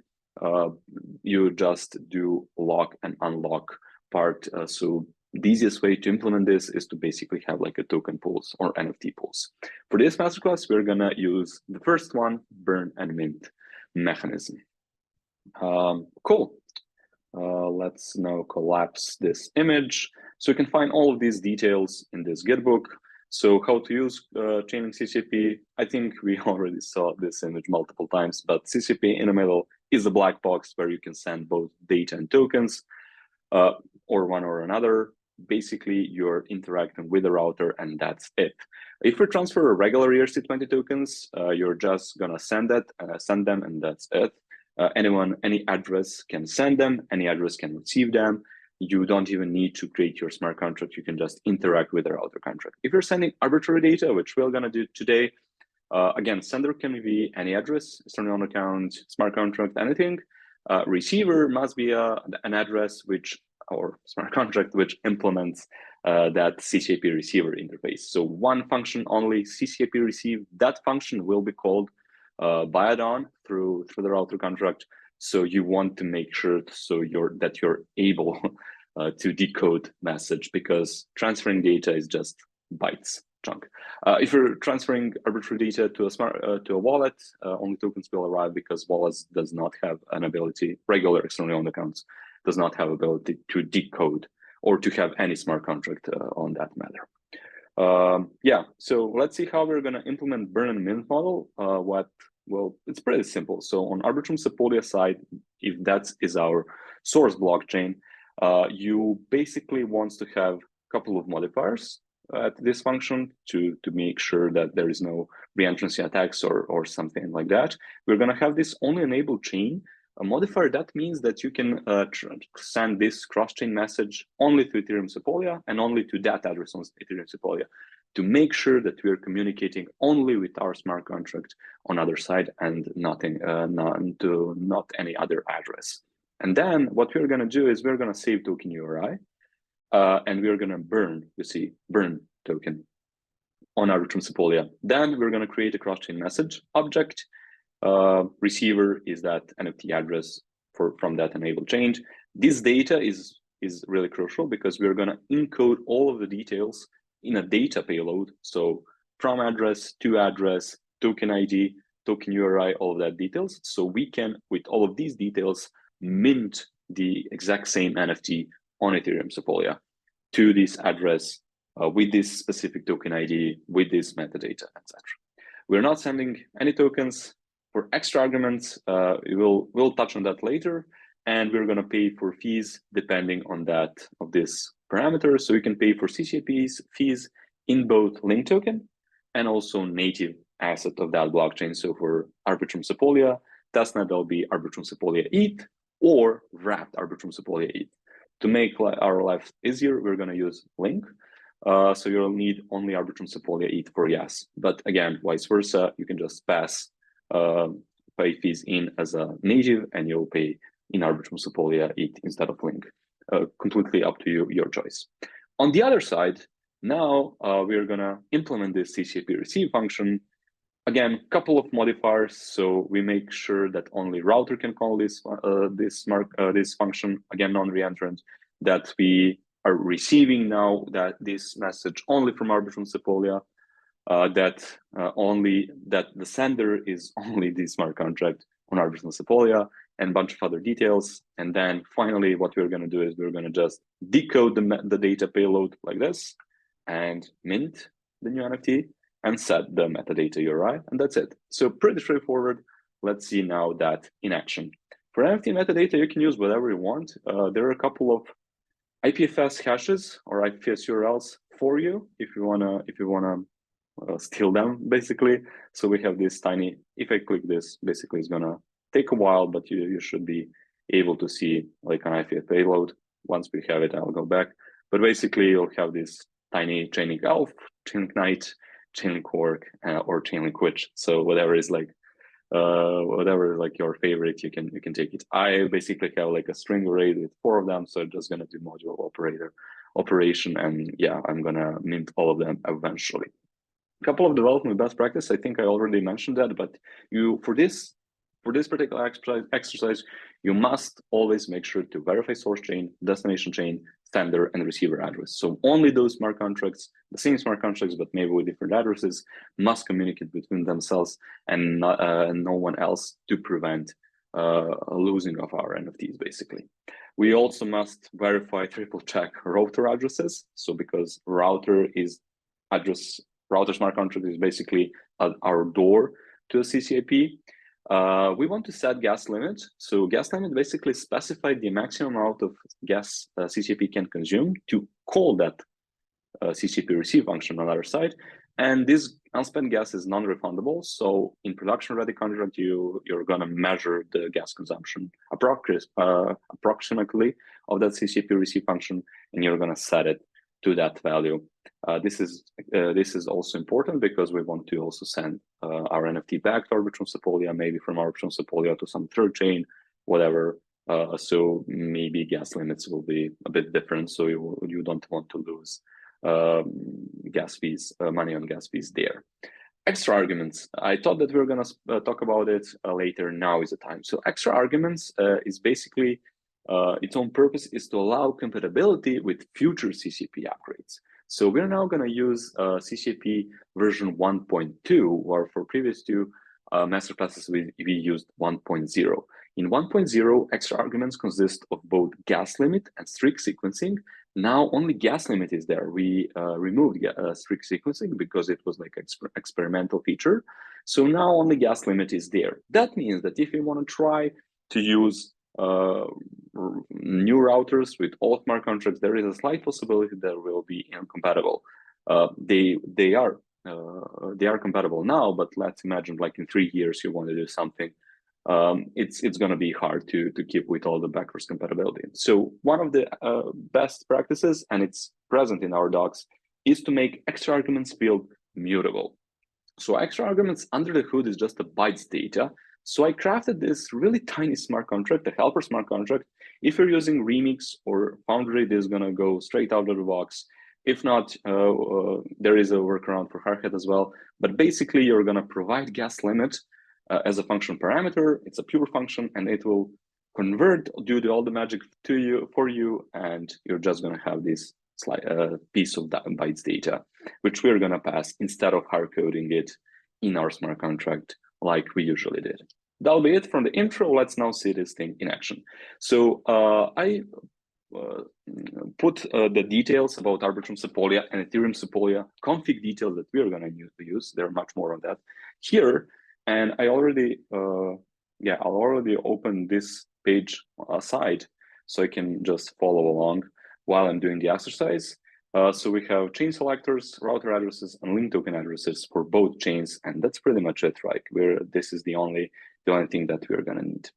You just do lock and unlock part. So the easiest way to implement this is to basically have like a token pools or NFT pools. For this masterclass, we're going to use the first one, burn and mint mechanism. Cool. Let's now collapse this image. So you can find all of these details in this Gitbook. So how to use Chainlink CCIP, I think we already saw this image multiple times, but CCIP in the middle is a black box where you can send both data and tokens, or one or another. Basically, you're interacting with the router, and that's it. If we transfer regular ERC-20 tokens, you're just gonna send them, and that's it. Any address can send them, any address can receive them. You don't even need to create your smart contract. You can just interact with the router contract. If you're sending arbitrary data, which we're gonna do today, again, sender can be any address, external account, smart contract, anything. Receiver must be an address or smart contract which implements that CCIP receiver interface. So one function only, CCIP receive, that function will be called by add-on through the router contract. So you want to make sure that you're able to decode message, because transferring data is just bytes chunk. If you're transferring arbitrary data to a wallet, only tokens will arrive, because wallets does not have an ability, regular externally owned accounts does not have ability to decode or to have any smart contract on that matter. Yeah, so let's see how we're going to implement burn and mint model. Well, it's pretty simple. So on Arbitrum Sepolia side, if that is our source blockchain, you basically want to have a couple of modifiers at this function to make sure that there is no reentrancy attacks or something like that. We're going to have this only enabled chain. A modifier, that means that you can send this cross-chain message only to Ethereum Sepolia and only to that address on Ethereum Sepolia, to make sure that we're communicating only with our smart contract on other side and not any other address. And then what we're going to do is we're going to save token URI, and we're going to burn, burn token on Arbitrum Sepolia. Then we're going to create a cross-chain message object. Receiver is that NFT address from that enabled chain. This data is really crucial, because we're going to encode all of the details in a data payload. So from address to address, token ID, token URI, all of that details. So we can, with all of these details, mint the exact same NFT on Ethereum Sepolia to this address with this specific token ID, with this metadata, etc. We're not sending any tokens. For extra arguments, we'll touch on that later, and we're going to pay for fees depending on this parameter. So you can pay for CCIP fees in both link token and also native asset of that blockchain. So for Arbitrum Sepolia testnet, there'll be Arbitrum Sepolia ETH or wrapped Arbitrum Sepolia ETH. To make our life easier, we're going to use link. So you'll need only Arbitrum Sepolia ETH for yes. But again, vice versa, you can just pay fees in as a native, and you'll pay in Arbitrum Sepolia ETH instead of link. Completely up to you, your choice. On the other side, now we're going to implement this CCIP receive function. Again, couple of modifiers. So we make sure that only router can call this function, again, non-reentrant, that we are receiving now this message only from Arbitrum Sepolia, that the sender is only the smart contract on Arbitrum Sepolia, and a bunch of other details. And then finally, what we're going to do is we're going to just decode the data payload like this, and mint the new NFT, and set the metadata URI, and that's it. So pretty straightforward. Let's see now that in action. For NFT metadata, you can use whatever you want. There are a couple of IPFS hashes or IPFS URLs for you if you wanna steal them, basically. So we have this tiny. If I click this, basically it's gonna take a while, but you should be able to see like an IPFS payload. Once we have it, I'll go back. But basically, you'll have this tiny Chainlink Elf, Chainlink Knight, Chainlink Quark, or Chainlink Witch. So whatever is like your favorite, you can take it. I basically have like a string array with 4 of them, so I'm just gonna do module operation, and yeah, I'm gonna mint all of them eventually. A couple of development best practice. I think I already mentioned that, but for this particular exercise, you must always make sure to verify source chain, destination chain, sender, and receiver address. So only those smart contracts, the same smart contracts, but maybe with different addresses, must communicate between themselves and no one else, to prevent losing of our NFTs, basically. We also must verify triple check router addresses. So because router smart contract is basically our door to a CCIP. We want to set gas limit. So gas limit basically specifies the maximum amount of gas CCIP can consume to call that CCIP receive function on the other side. And this unspent gas is non-refundable. So in production ready contract, you're gonna measure the gas consumption approximately of that CCIP receive function, and you're gonna set it to that value. This is also important because we want to also send our NFT back to Arbitrum Sepolia, maybe from Arbitrum Sepolia to some third chain, whatever. So maybe gas limits will be a bit different. So you don't want to lose gas fees, money on gas fees there. Extra arguments. I thought that we were going to talk about it later. Now is the time. So extra arguments is basically its own purpose is to allow compatibility with future CCIP upgrades. So we're now going to use CCIP version 1.2, or for previous two masterclasses, we used 1.0. In 1.0, extra arguments consist of both gas limit and strict sequencing. Now only gas limit is there. We removed strict sequencing because it was like an experimental feature. So now only gas limit is there. That means that if you want to try to use new routers with all smart contracts, there is a slight possibility that will be incompatible. They are compatible now, but let's imagine like in 3 years you want to do something. It's going to be hard to keep with all the backwards compatibility. So one of the best practices, and it's present in our docs, is to make extra arguments field mutable. So extra arguments under the hood is just a bytes data. So I crafted this really tiny smart contract, a helper smart contract. If you're using Remix or Foundry, this is going to go straight out of the box. If not, there is a workaround for Hardhat as well. But basically, you're going to provide gas limit as a function parameter. It's a pure function, and it will convert, do all the magic for you, and you're just going to have this piece of bytes data, which we're going to pass instead of hard coding it in our smart contract like we usually did. That'll be it from the intro. Let's now see this thing in action. So I put the details about Arbitrum Sepolia and Ethereum Sepolia config details that we're going to use. There are much more on that here. And I already, I'll already open this page aside so I can just follow along while I'm doing the exercise. So we have chain selectors, router addresses, and link token addresses for both chains, and that's pretty much it, right? This is the only thing that we're gonna need.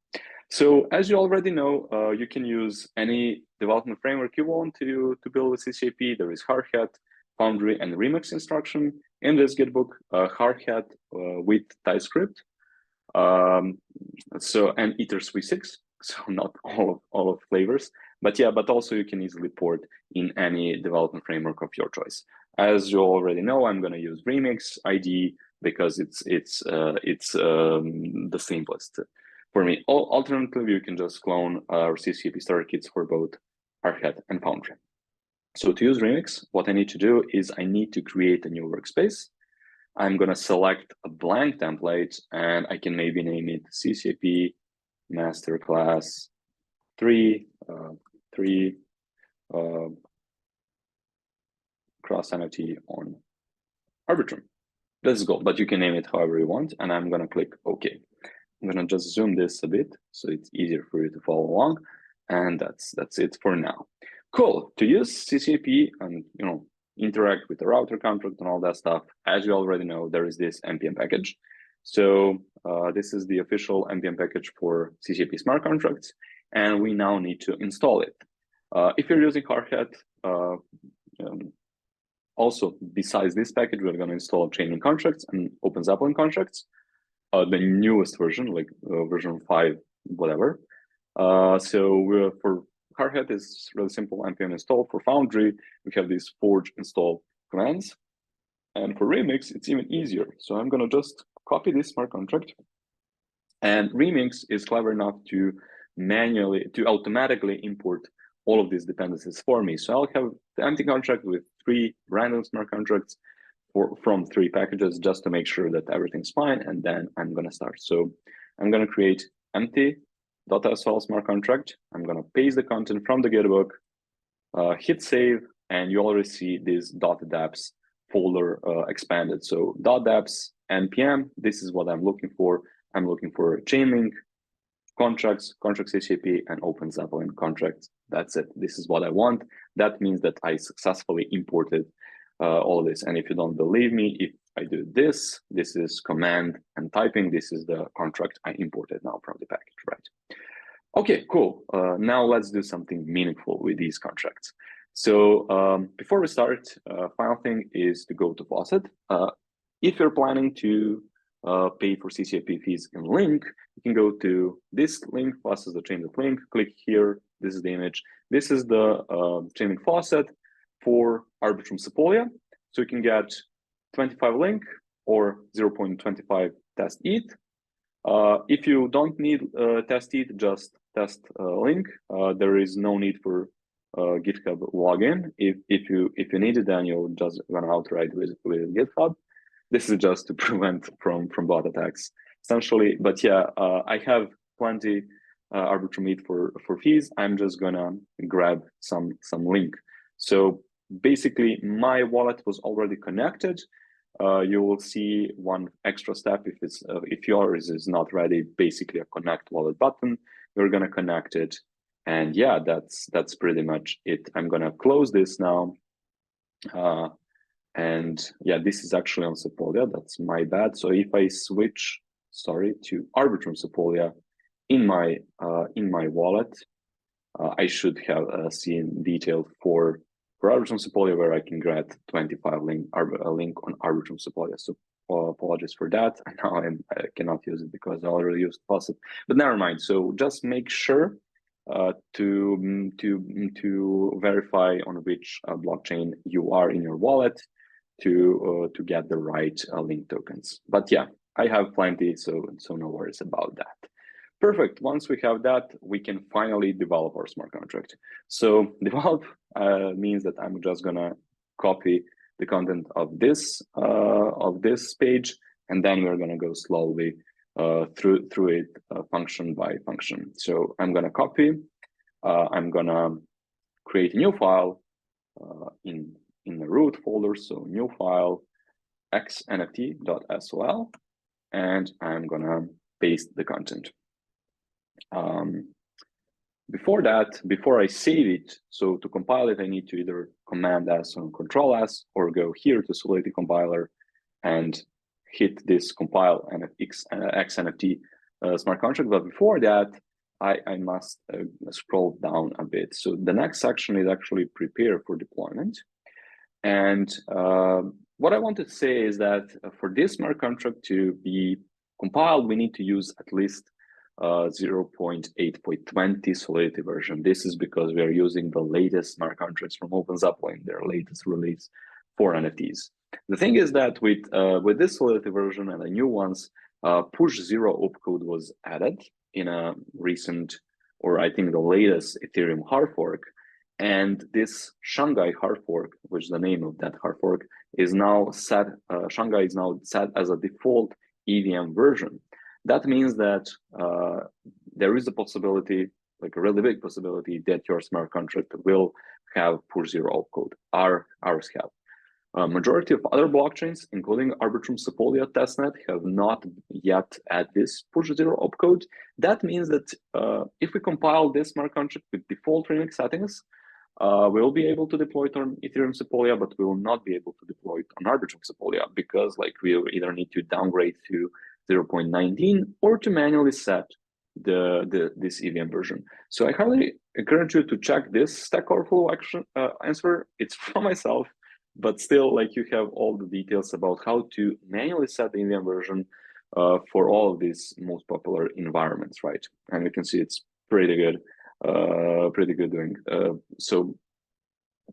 So as you already know, you can use any development framework you want to build with CCIP. There is Hardhat, Foundry, and Remix instruction in this Gitbook. Hardhat with TypeScript, and Ethers v6. So not all of flavors, but yeah, but also you can easily port in any development framework of your choice. As you already know, I'm going to use Remix IDE because it's the simplest for me. Alternatively, you can just clone our CCIP starter kits for both Hardhat and Foundry. So to use Remix, what I need to do is I need to create a new workspace. I'm going to select a blank template, and I can maybe name it CCIP Masterclass 3 cross NFT on Arbitrum. Let's go, but you can name it however you want, and I'm going to click OK. I'm going to just zoom this a bit so it's easier for you to follow along, and that's it for now. Cool. To use CCIP and interact with the router contract and all that stuff, as you already know, there is this npm package. So this is the official npm package for CCIP smart contracts, and we now need to install it. If you're using Hardhat, also besides this package, we're going to install Chainlink contracts and OpenZeppelin contracts, the newest version, like version 5, whatever. So for Hardhat is really simple, npm install. For Foundry, we have these forge install commands, and for Remix, it's even easier. So I'm going to just copy this smart contract, and Remix is clever enough to automatically import all of these dependencies for me. So I'll have the empty contract with 3 random smart contracts from 3 packages just to make sure that everything's fine, and then I'm going to start. So I'm going to create empty.sol smart contract. I'm going to paste the content from the Gitbook, hit save, and you already see this .dapps folder expanded. So .dapps npm, this is what I'm looking for. I'm looking for Chainlink contracts, contract CCIP, and OpenZeppelin contracts. That's it. This is what I want. That means that I successfully imported all of this. And if you don't believe me, if I do this is command and typing. This is the contract I imported now from the package, right? Okay, cool. Now let's do something meaningful with these contracts. So before we start, final thing is to go to Faucet. If you're planning to pay for CCIP fees in link, you can go to this link, faucet the Chainlink link, click here, this is the image. This is the Chainlink faucet for Arbitrum Sepolia. So you can get 25 link or 0.25 test ETH. If you don't need test ETH, just test link. There is no need for GitHub login. If you need it, then you'll just run outright with GitHub. This is just to prevent from bot attacks, essentially. But yeah, I have plenty Arbitrum ETH for fees. I'm just gonna grab some link. So basically, my wallet was already connected. You will see one extra step if yours is not ready. Basically, a connect wallet button. You're gonna connect it, and yeah, that's pretty much it. I'm gonna close this now. And yeah, this is actually on Sepolia. That's my bad. So if I switch, to Arbitrum Sepolia in my wallet, I should have seen detail for Arbitrum Sepolia where I can get 25 link on Arbitrum Sepolia. So apologies for that. Now I cannot use it because I already used faucet. But never mind. So just make sure to verify on which blockchain you are in your wallet to get the right link tokens. But yeah, I have plenty, so no worries about that. Perfect. Once we have that, we can finally develop our smart contract. So develop means that I'm just gonna copy the content of this page, and then we're gonna go slowly through it function by function. So I'm gonna copy. I'm gonna create a new file in the root folder. So new file xnft.sol, and I'm gonna paste the content. Before I save it, so to compile it, I need to either Command S or Control S, or go here to Solidity compiler and hit this compile xnft smart contract. But before that, I must scroll down a bit. So the next section is actually prepare for deployment. And what I want to say is that for this smart contract to be compiled, we need to use at least 0.8.20 Solidity version. This is because we are using the latest smart contracts from OpenZeppelin, their latest release for NFTs. The thing is that with this Solidity version and the new ones, push zero opcode was added in a recent, or I think the latest Ethereum hard fork. And this Shanghai hard fork, which is the name of that hard fork, is now set, Shanghai is now set as a default EVM version. That means that there is a possibility, like a really big possibility, that your smart contract will have push zero opcode. Ours have. Majority of other blockchains, including Arbitrum Sepolia testnet, have not yet added this push zero opcode. That means that if we compile this smart contract with default remix settings, we'll be able to deploy it on Ethereum Sepolia, but we will not be able to deploy it on Arbitrum Sepolia because, like, we either need to downgrade to 0.19 or to manually set this EVM version. So I highly encourage you to check this Stack Overflow answer. It's from myself, but still, like, you have all the details about how to manually set the EVM version for all of these most popular environments, right? And you can see it's pretty good doing. So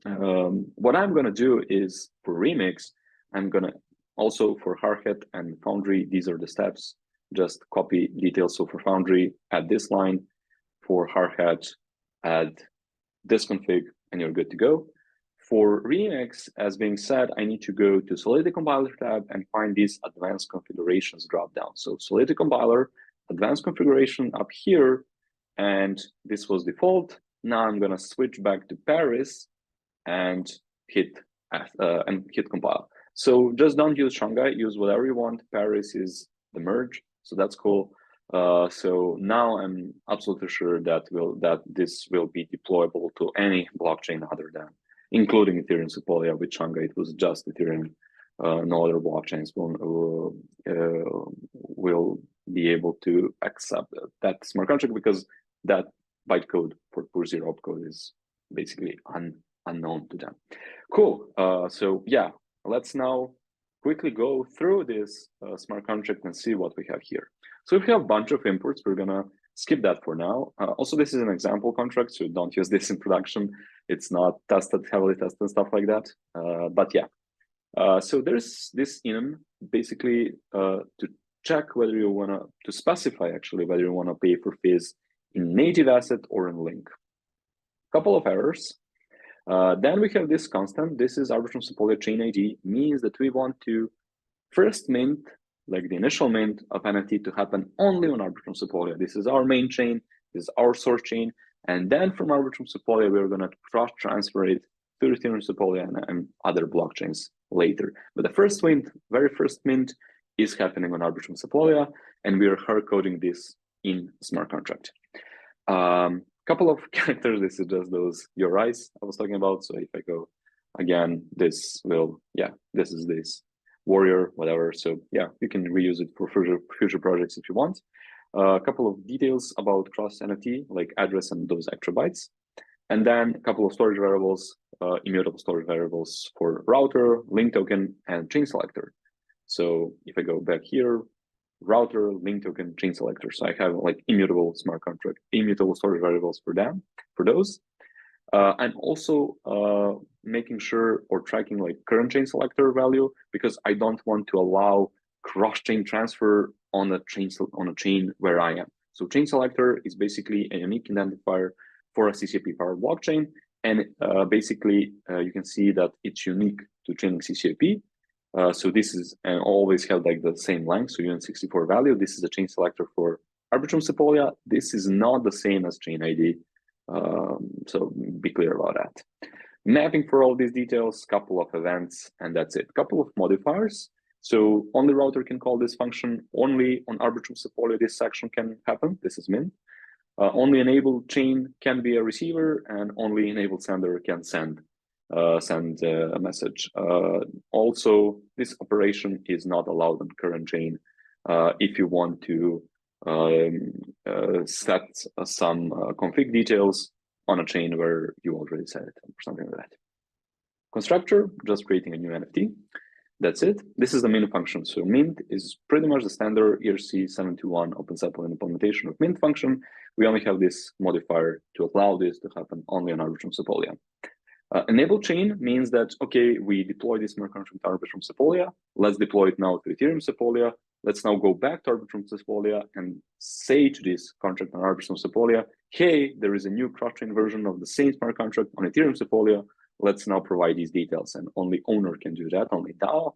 what I'm gonna do is for Remix, I'm gonna also for Hardhat and Foundry, these are the steps. Just copy details. So for Foundry, add this line. For Hardhat, add this config, and you're good to go. For Remix, as being said, I need to go to Solidity Compiler tab and find these advanced configurations dropdown. So Solidity Compiler, advanced configuration up here, and this was default. Now I'm gonna switch back to Paris and hit compile. So just don't use Shanghai, use whatever you want. Paris is the merge, so that's cool. So now I'm absolutely sure that this will be deployable to any blockchain other than, including Ethereum Sepolia. With Shanghai, it was just Ethereum. No other blockchains will be able to accept that smart contract because that bytecode for push zero opcode is basically unknown to them. Cool. So yeah, let's now quickly go through this smart contract and see what we have here. So if we have a bunch of imports, we're gonna skip that for now. Also, this is an example contract, so don't use this in production. It's not tested, heavily tested and stuff like that. But yeah, so there's this enum basically to check whether you wanna, to specify actually whether you wanna pay for fees in native asset or in link. Couple of errors. Then we have this constant. This is Arbitrum Sepolia chain ID, means that we want to first mint, like the initial mint of NFT, to happen only on Arbitrum Sepolia. This is our main chain, this is our source chain, and then from Arbitrum Sepolia, we're going to cross transfer it to Ethereum Sepolia and other blockchains later. But the first mint, very first mint, is happening on Arbitrum Sepolia, and we are hard coding this in smart contract. Couple of characters, this is just those URIs I was talking about. So if I go again, this will, yeah, this is this warrior, whatever. So yeah, you can reuse it for future projects if you want. A couple of details about cross NFT, like address and those extra bytes. And then a couple of storage variables, immutable storage variables for router, link token, and chain selector. So if I go back here, router, link token, chain selector. So I have like immutable smart contract, immutable storage variables for them, for those. I'm also making sure or tracking like current chain selector value, because I don't want to allow cross-chain transfer on a chain where I am. So chain selector is basically a unique identifier for a CCIP powered blockchain, and basically you can see that it's unique to Chainlink CCIP. So this is, and always held like the same length, so UN64 value. This is a chain selector for Arbitrum Sepolia. This is not the same as chain ID. So be clear about that. Mapping for all these details, couple of events, and that's it. Couple of modifiers. So only router can call this function. Only on Arbitrum Sepolia this section can happen. This is min. Only enabled chain can be a receiver, and only enabled sender can send a message. Also, this operation is not allowed on current chain if you want to set some config details on a chain where you already set it or something like that. Constructor, just creating a new NFT. That's it. This is the mint function. So mint is pretty much the standard ERC-721 OpenSepolia implementation of mint function. We only have this modifier to allow this to happen only on Arbitrum Sepolia. Enable chain means that, okay, we deploy this smart contract to Arbitrum Sepolia. Let's deploy it now to Ethereum Sepolia. Let's now go back to Arbitrum Sepolia and say to this contract on Arbitrum Sepolia, hey, there is a new cross-chain version of the same smart contract on Ethereum Sepolia. Let's now provide these details, and only owner can do that, only DAO.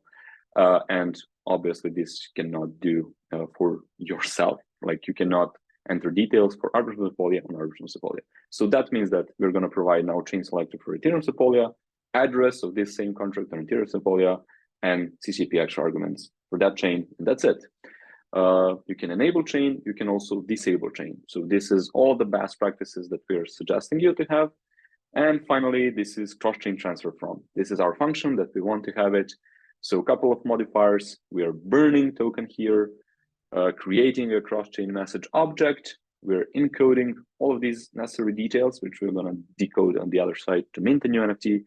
And obviously this cannot do for yourself. Like you cannot enter details for Arbitrum Sepolia on Arbitrum Sepolia. So that means that we're going to provide now chain selector for Ethereum Sepolia, address of this same contract on Ethereum Sepolia, and CCIP extra arguments for that chain, and that's it. You can enable chain, you can also disable chain. So this is all the best practices that we are suggesting you to have. And finally, this is cross-chain transfer from. This is our function that we want to have it. So a couple of modifiers. We are burning token here, creating a cross-chain message object. We're encoding all of these necessary details, which we're going to decode on the other side to mint a new NFT.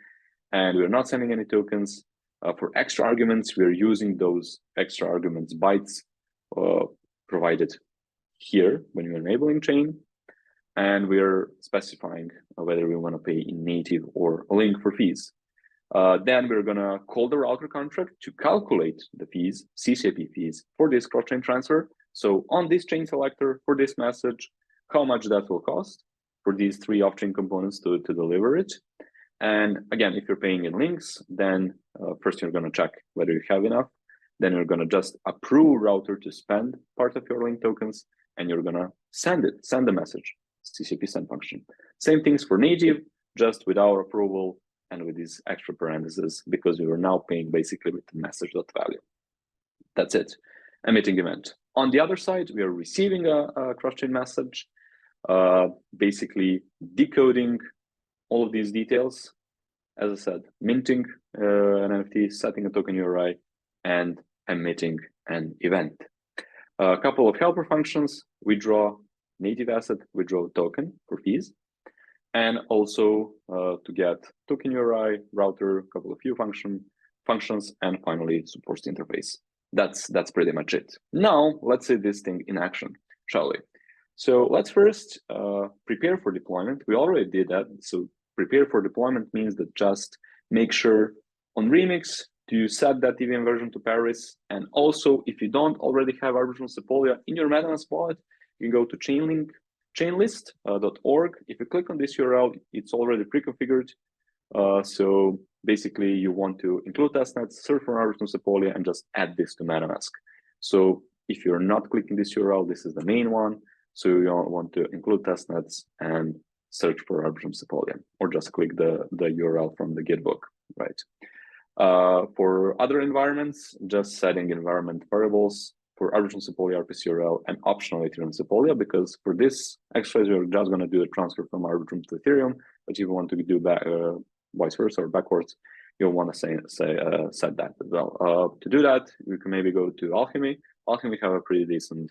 And we're not sending any tokens. For extra arguments, we're using those extra arguments bytes provided here when you're enabling chain. And we're specifying whether we want to pay in native or a link for fees. Then we're going to call the router contract to calculate the fees, CCIP fees, for this cross-chain transfer. So on this chain selector, for this message, how much that will cost for these three off-chain components to deliver it. And again, if you're paying in links, then first you're going to check whether you have enough. Then you're going to just approve router to spend part of your link tokens, and you're going to send the message. CCIP send function. Same things for native, just with our approval and with these extra parentheses, because we are now paying basically with the message.value. That's it. Emitting event. On the other side, we are receiving a cross-chain message, basically decoding all of these details. As I said, minting an NFT, setting a token URI, and emitting an event. A couple of helper functions: withdraw native asset, withdraw token for fees, and also to get token URI, router, a couple of view function, functions, and finally supports the interface. That's pretty much it. Now let's see this thing in action, shall we? So let's first prepare for deployment. We already did that. So prepare for deployment means that just make sure on Remix to set that EVM version to Paris. And also, if you don't already have Arbitrum Sepolia in your MetaMask wallet, you can go to chainlist.org. If you click on this URL, it's already pre-configured. So basically, you want to include testnets, search for Arbitrum Sepolia, and just add this to MetaMask. So if you're not clicking this URL, this is the main one. So you want to include testnets and search for Arbitrum Sepolia, or just click the URL from the Gitbook, right? For other environments, just setting environment variables for Arbitrum Sepolia RPC URL and optional Ethereum Sepolia, because for this exercise, we're just going to do a transfer from Arbitrum to Ethereum. But if you want to do back, vice versa or backwards, you'll want to set that as well. To do that, you can maybe go to Alchemy. Alchemy have a pretty decent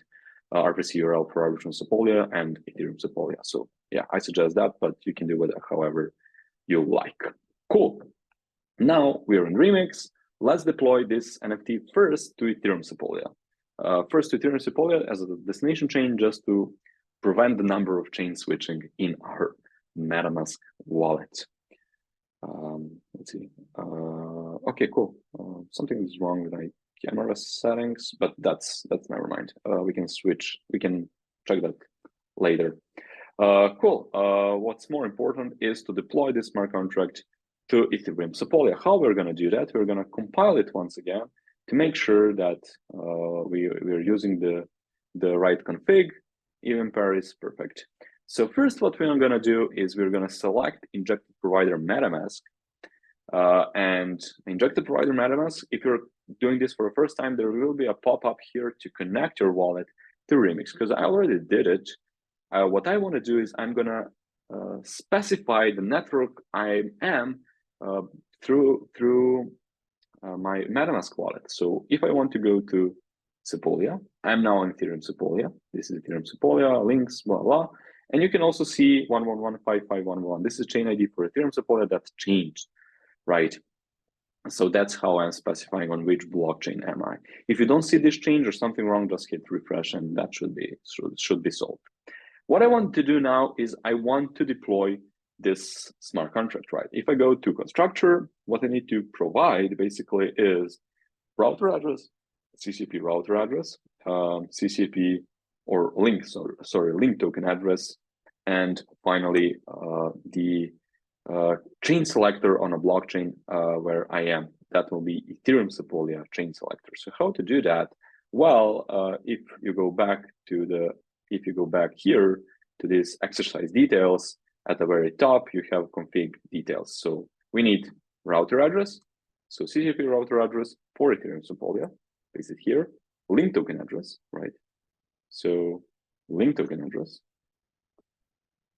RPC URL for Arbitrum Sepolia and Ethereum Sepolia. So yeah, I suggest that, but you can do it however you like. Cool. Now we're in Remix. Let's deploy this NFT first to Ethereum Sepolia. First to Ethereum Sepolia as a destination chain, just to prevent the number of chain switching in our MetaMask wallet. Let's see. Okay, cool. Something is wrong with my camera settings, but that's never mind. We can switch. We can check that later. Cool. What's more important is to deploy this smart contract to Ethereum Sepolia. How we're going to do that? We're going to compile it once again to make sure that we're using the right config. Even Paris, perfect. So first, what we're going to do is we're going to select injected provider MetaMask. And injected provider MetaMask, if you're doing this for the first time, there will be a pop-up here to connect your wallet to Remix, because I already did it. What I want to do is I'm going to specify the network I am through my MetaMask wallet. So if I want to go to Sepolia, I'm now on Ethereum Sepolia. This is Ethereum Sepolia, links, blah, blah. And you can also see 1115511. This is chain ID for Ethereum Sepolia that's changed, right? So that's how I'm specifying on which blockchain am I. If you don't see this change or something wrong, just hit refresh and that should be solved. What I want to do now is I want to deploy this smart contract, right? If I go to constructor, what I need to provide basically is router address, CCIP router address, CCIP or link, link token address, and finally the chain selector on a blockchain where I am. That will be Ethereum Sepolia chain selector. So how to do that? Well, if you go back here to this exercise details, at the very top, you have config details. So we need router address. So CCIP router address for Ethereum Sepolia, place it here. Link token address, right? So link token address.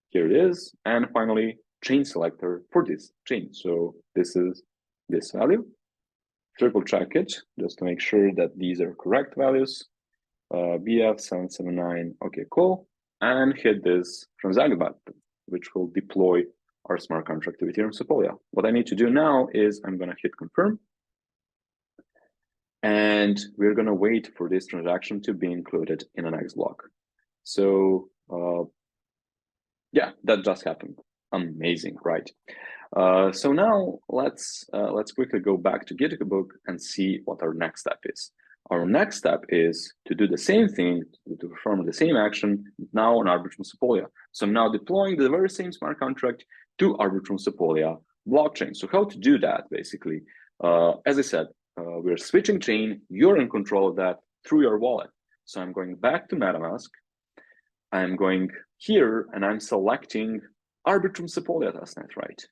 Here it is. And finally, chain selector for this chain. So this is this value. Triple check it just to make sure that these are correct values. BF779, okay, cool. And hit this transact button, which will deploy our smart contract to Ethereum Sepolia. What I need to do now is I'm going to hit confirm. And we're going to wait for this transaction to be included in the next block. So yeah, that just happened. Amazing, right? So now let's quickly go back to Gitbook and see what our next step is. Our next step is to do the same thing, to perform the same action now on Arbitrum Sepolia. So I'm now deploying the very same smart contract to Arbitrum Sepolia blockchain. So how to do that, basically? As I said, we're switching chain. You're in control of that through your wallet. So I'm going back to MetaMask. I'm going here and I'm selecting Arbitrum Sepolia testnet, right?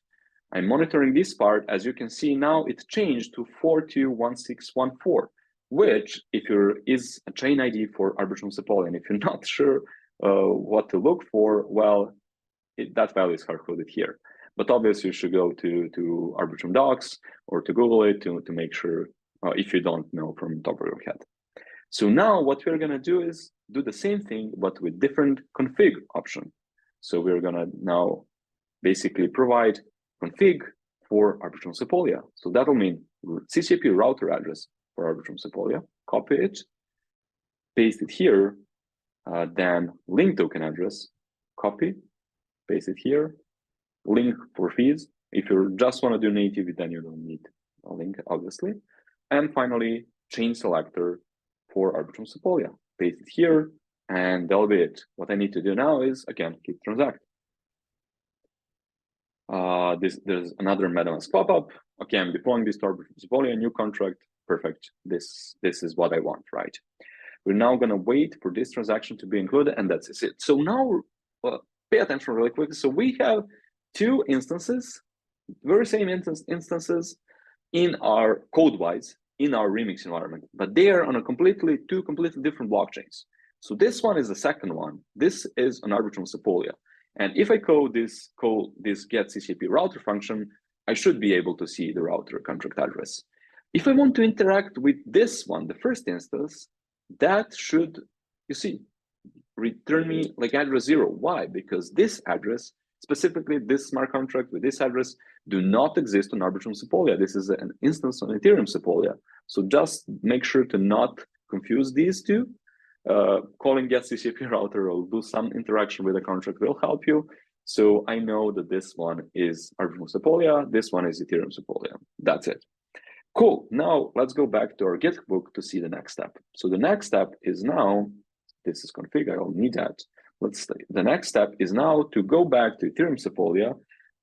I'm monitoring this part. As you can see now, it changed to 421614. Which, if is a chain ID for Arbitrum Sepolia, and if you're not sure what to look for, well, that value is hard-coded here. But obviously, you should go to Arbitrum docs or to Google it to make sure if you don't know from the top of your head. So now what we're going to do is do the same thing, but with different config option. So we're going to now basically provide config for Arbitrum Sepolia. So that will mean CCIP router address for Arbitrum Sepolia, copy it, paste it here, then link token address, copy, paste it here, link for fees. If you just want to do native, then you don't need a link, obviously. And finally, chain selector for Arbitrum Sepolia, paste it here, and that'll be it. What I need to do now is, again, keep transact. There's another MetaMask pop-up. Okay, I'm deploying this to Arbitrum Sepolia, new contract. Perfect. This is what I want, right? We're now going to wait for this transaction to be included, and that's it. So now, pay attention really quickly. So we have two instances, very same instances in our code-wise, in our Remix environment, but they are on two completely different blockchains. So this one is the second one. This is an Arbitrum Sepolia. And if I call this get CCIP router function, I should be able to see the router contract address. If I want to interact with this one, the first instance, that should, you see, return me like address 0. Why? Because this address, specifically this smart contract with this address, do not exist on Arbitrum Sepolia. This is an instance on Ethereum Sepolia. So just make sure to not confuse these two. Calling get CCIP router or do some interaction with the contract will help you. So I know that this one is Arbitrum Sepolia, this one is Ethereum Sepolia. That's it. Cool. Now let's go back to our Git book to see the next step. So the next step is now, this is config, I don't need that. The next step is now to go back to Ethereum Sepolia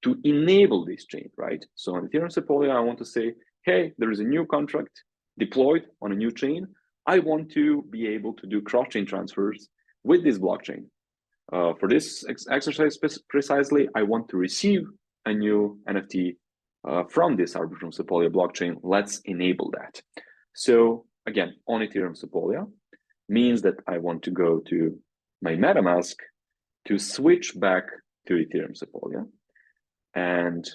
to enable this chain, right? So on Ethereum Sepolia, I want to say, hey, there is a new contract deployed on a new chain. I want to be able to do cross-chain transfers with this blockchain. For this exercise precisely, I want to receive a new NFT from this Arbitrum Sepolia blockchain. Let's enable that. So again, on Ethereum Sepolia means that I want to go to my MetaMask to switch back to Ethereum Sepolia. And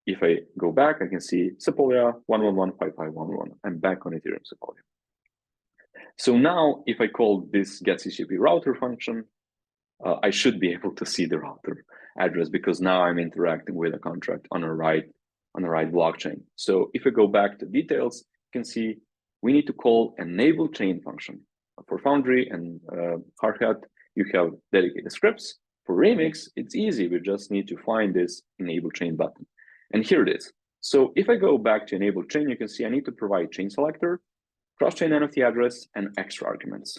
if I go back, I can see Sepolia 1115511. I'm back on Ethereum Sepolia. So now, if I call this get CCIP router function, I should be able to see the router address because now I'm interacting with a contract on the right blockchain. So if I go back to details, you can see we need to call enable chain function. For Foundry and Hardhat, you have dedicated scripts. For Remix, it's easy. We just need to find this enable chain button. And here it is. So if I go back to enable chain, you can see I need to provide chain selector, cross-chain NFT address, and extra arguments.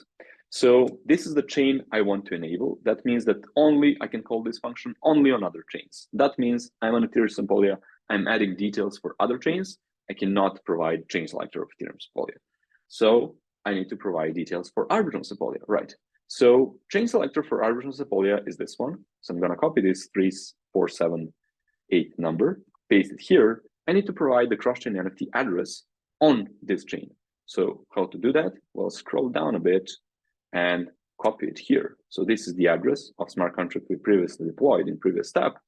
So this is the chain I want to enable. That means that only I can call this function only on other chains. That means I'm on Ethereum Sepolia. I'm adding details for other chains. I cannot provide chain selector of Ethereum Sepolia. So I need to provide details for Arbitrum Sepolia, right? So chain selector for Arbitrum Sepolia is this one. So I'm going to copy this 3478 number, paste it here. I need to provide the cross-chain NFT address on this chain. So how to do that? Well, scroll down a bit and copy it here. So this is the address of smart contract we previously deployed in previous step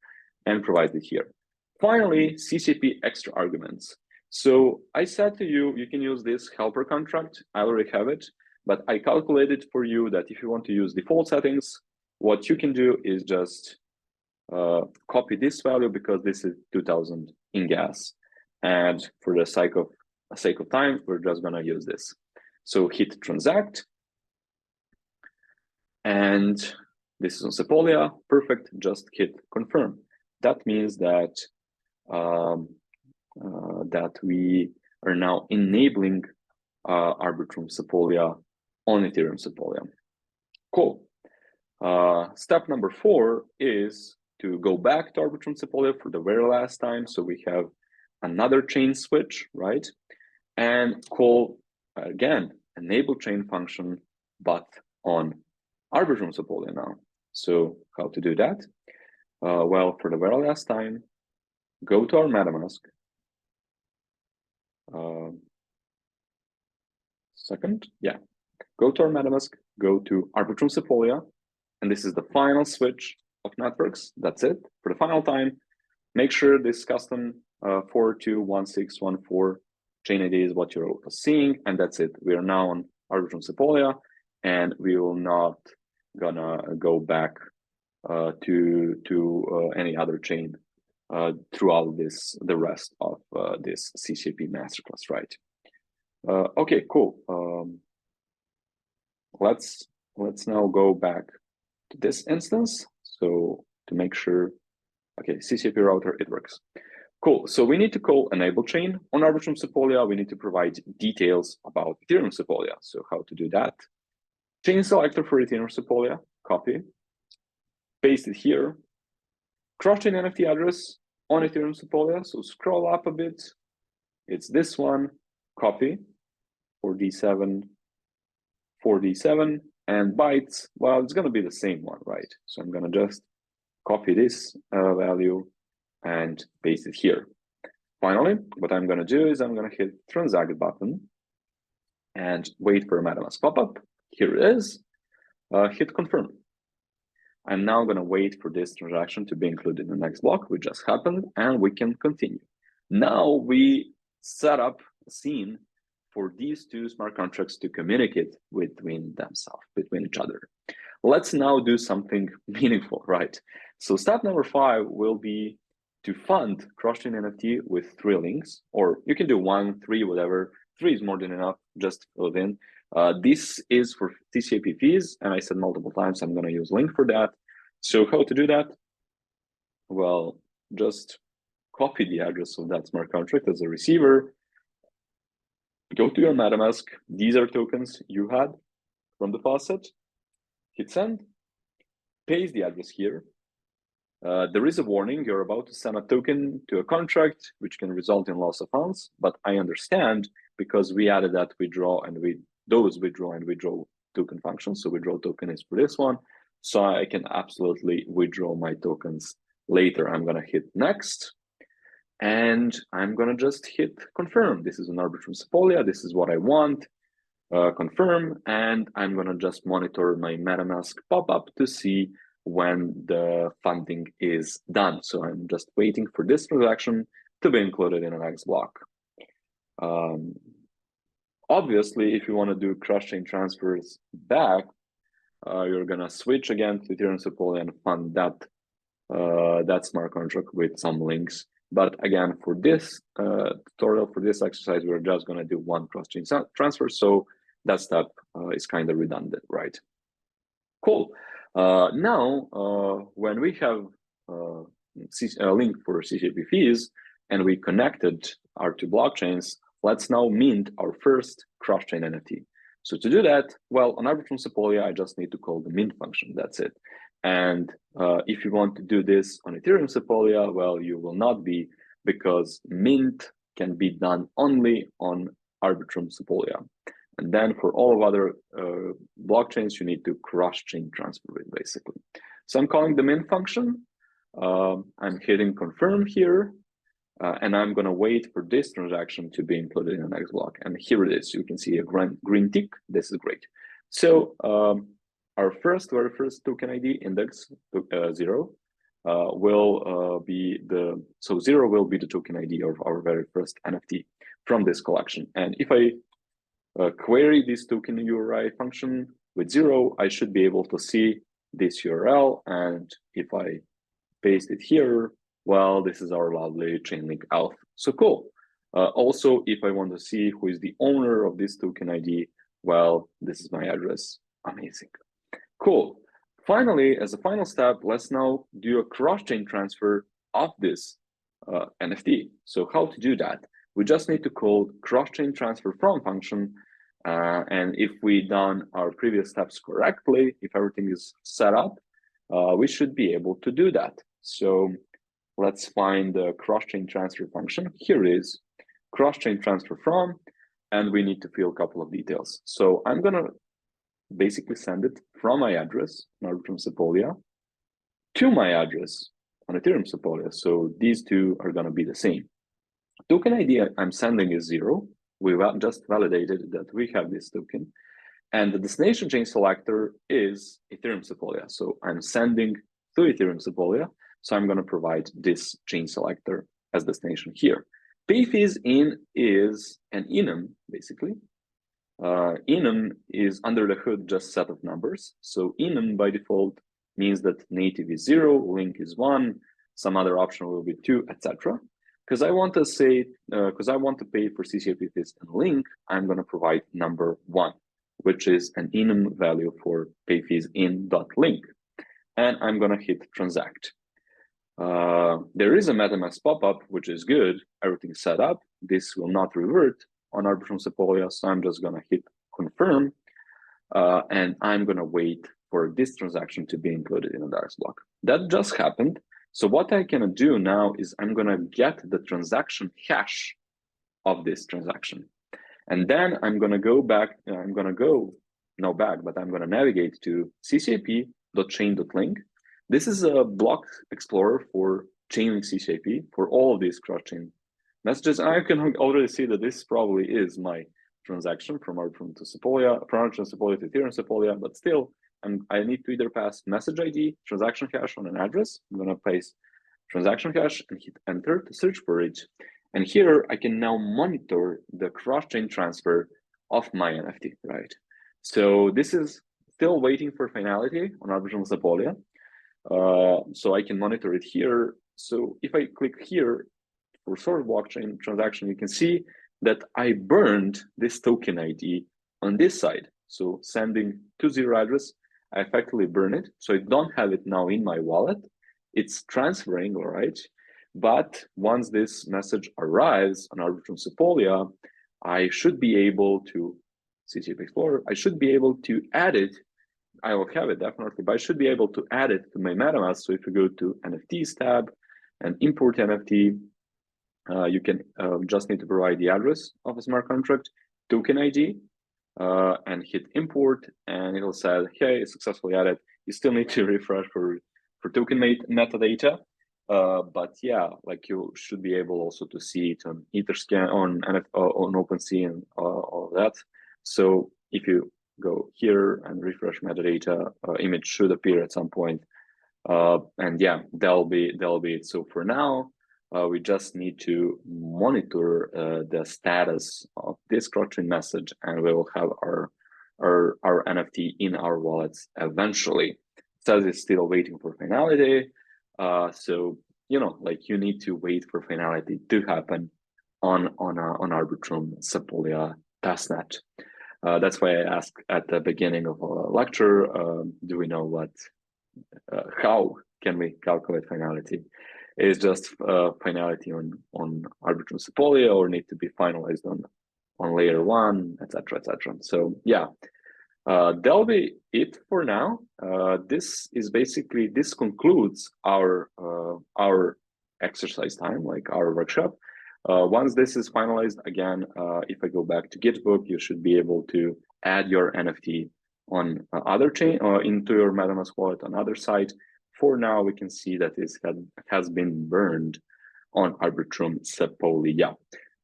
and provide it here. Finally, CCIP extra arguments. So I said to you, you can use this helper contract. I already have it, but I calculated for you that if you want to use default settings, what you can do is just copy this value because this is 2000 in gas. And for the sake of time, we're just gonna use this. So hit transact. And this is on Sepolia, perfect, just hit confirm. That means that that we are now enabling Arbitrum Sepolia on Ethereum Sepolia. Cool. Step number 4 is to go back to Arbitrum Sepolia for the very last time. So we have another chain switch, right? And call, again, enable chain function, but on Arbitrum Sepolia now. So how to do that? Well, for the very last time, go to our MetaMask. Go to our MetaMask, go to Arbitrum Sepolia, and this is the final switch of networks. That's it for the final time. Make sure this custom 421614 chain ID is what you're seeing, and that's it. We are now on Arbitrum Sepolia, and we will not gonna go back to any other chain throughout the rest of this CCIP masterclass, right? Okay, cool. Let's now go back to this instance. So to make sure, okay, CCIP router, it works. Cool. So we need to call enable chain on Arbitrum Sepolia. We need to provide details about Ethereum Sepolia. So how to do that? Chain selector for Ethereum Sepolia, copy, paste it here. Cross-chain NFT address on Ethereum Sepolia. So scroll up a bit. It's this one, copy, 4D7, and bytes. Well, it's going to be the same one, right? So I'm going to just copy this value and paste it here. Finally, what I'm going to do is I'm going to hit transact button and wait for a MetaMask pop-up. Here it is. Hit confirm. I'm now going to wait for this transaction to be included in the next block, which just happened, and we can continue. Now we set up a scene for these two smart contracts to communicate between themselves, between each other. Let's now do something meaningful, right? So step number 5 will be to fund cross-chain NFT with 3 links, or you can do 1, 3, whatever. 3 is more than enough, just fill it in. This is for CCIP fees, and I said multiple times I'm going to use link for that. So how to do that? Well, just copy the address of that smart contract as a receiver. Go to your MetaMask. These are tokens you had from the faucet. Hit send. Paste the address here. There is a warning. You're about to send a token to a contract, which can result in loss of funds. But I understand because we added that withdraw and withdraw token functions. So withdraw token is for this one. So I can absolutely withdraw my tokens later. I'm going to hit next. And I'm going to just hit confirm. This is an Arbitrum Sepolia. This is what I want. Confirm. And I'm going to just monitor my MetaMask pop-up to see when the funding is done. So I'm just waiting for this transaction to be included in the next block. Obviously, if you want to do cross-chain transfers back, you're going to switch again to Ethereum Sepolia and fund that smart contract with some links. But again, for this tutorial, for this exercise, we're just going to do one cross-chain transfer. So that step is kind of redundant, right? Cool. Now, when we have a link for CCIP fees and we connected our 2 blockchains, let's now mint our first cross-chain NFT. So to do that, well, on Arbitrum Sepolia, I just need to call the mint function. That's it. And if you want to do this on Ethereum Sepolia, well, you will not be, because mint can be done only on Arbitrum Sepolia. And then for all of other blockchains, you need to cross-chain transfer it, basically. So I'm calling the mint function. I'm hitting confirm here. And I'm going to wait for this transaction to be included in the next block. And here it is. You can see a green tick. This is great. So our very first token ID, index 0, will be the 0 will be the token ID of our very first NFT from this collection. And if I query this token URI function with 0, I should be able to see this URL. And if I paste it here, well, this is our lovely Chainlink Alpha. So cool. Also, if I want to see who is the owner of this token ID, well, this is my address. Amazing. Cool. Finally, as a final step, let's now do a cross-chain transfer of this NFT. So how to do that? We just need to call cross-chain transfer from function. And if we done our previous steps correctly, if everything is set up, we should be able to do that. So let's find the cross-chain transfer function. Here it is, cross-chain transfer from, and we need to fill a couple of details. So I'm going to basically send it from my address on Arbitrum Sepolia to my address on Ethereum Sepolia. So these two are going to be the same. Token ID I'm sending is 0. We just validated that we have this token. And the destination chain selector is Ethereum Sepolia. So I'm sending to Ethereum Sepolia. So I'm going to provide this chain selector as destination here. Pay fees in is an enum, basically. Enum is under the hood just set of numbers. So enum by default means that native is 0, link is 1, some other option will be 2, etc. Because I want to say, because I want to pay for CCIP fees and link, I'm going to provide number 1, which is an enum value for pay fees in .link. And I'm going to hit transact. There is a MetaMask pop-up, which is good. Everything's set up. This will not revert on Arbitrum Sepolia, so I'm just going to hit confirm. And I'm going to wait for this transaction to be included in the DARS block. That just happened. So what I can do now is I'm going to get the transaction hash of this transaction. And then I'm going to go back, I'm going to navigate to ccip.chain.link. This is a block explorer for Chainlink CCIP for all of these cross-chain messages. I can already see that this probably is my transaction from Arbitrum to Sepolia, from Arbitrum Sepolia to Ethereum Sepolia, but still, I need to either pass message ID, transaction hash on an address. I'm going to paste transaction hash and hit enter to search for it. And here I can now monitor the cross-chain transfer of my NFT, right? So this is still waiting for finality on Arbitrum Sepolia. So I can monitor it here. So if I click here for source blockchain transaction, you can see that I burned this token ID on this side. So sending to 0 address, I effectively burn it. So I don't have it now in my wallet. It's transferring, all right? But once this message arrives on Arbitrum Sepolia, I should be able to, CCIP Explorer, I should be able to add it. I will have it definitely, but I should be able to add it to my MetaMask. So if you go to NFTs tab and import NFT, you can just need to provide the address of a smart contract, token ID, and hit import, and it'll say, hey, successfully added. You still need to refresh for token metadata. But yeah, like you should be able also to see it on Etherscan, on OpenSea and all of that. So if you go here and refresh metadata, image should appear at some point. And yeah, that'll be it. So for now, we just need to monitor the status of this cross-chain message, and we will have our NFT in our wallets eventually. It says it's still waiting for finality. So you know, like you need to wait for finality to happen on Arbitrum Sepolia testnet. That's why I asked at the beginning of a lecture, do we know what, how can we calculate finality? Is just finality on Arbitrum Sepolia, or need to be finalized on layer 1, etc., etc. So yeah, that'll be it for now. This concludes our exercise time, like our workshop. Once this is finalized, again, if I go back to Gitbook, you should be able to add your NFT on other chain or into your MetaMask wallet on other side. For now, we can see that this has been burned on Arbitrum Sepolia.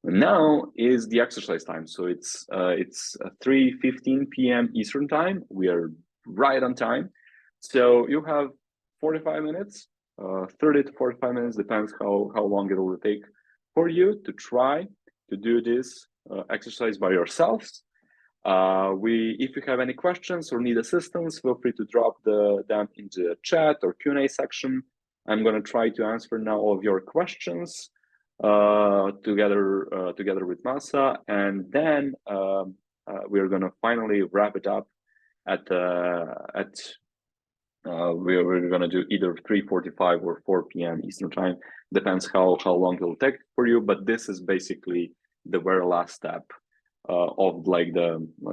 Now is the exercise time. So it's 3:15 p.m. Eastern time. We are right on time. So you have 45 minutes, 30 to 45 minutes, depends how long it will take for you to try to do this exercise by yourselves. If you have any questions or need assistance, feel free to drop them into the chat or Q&A section. I'm going to try to answer now all of your questions together with Mahsa, and then we're going to finally wrap it up we're going to do either 3:45 or 4 p.m. Eastern time. Depends how long it will take for you, but this is basically the very last step of like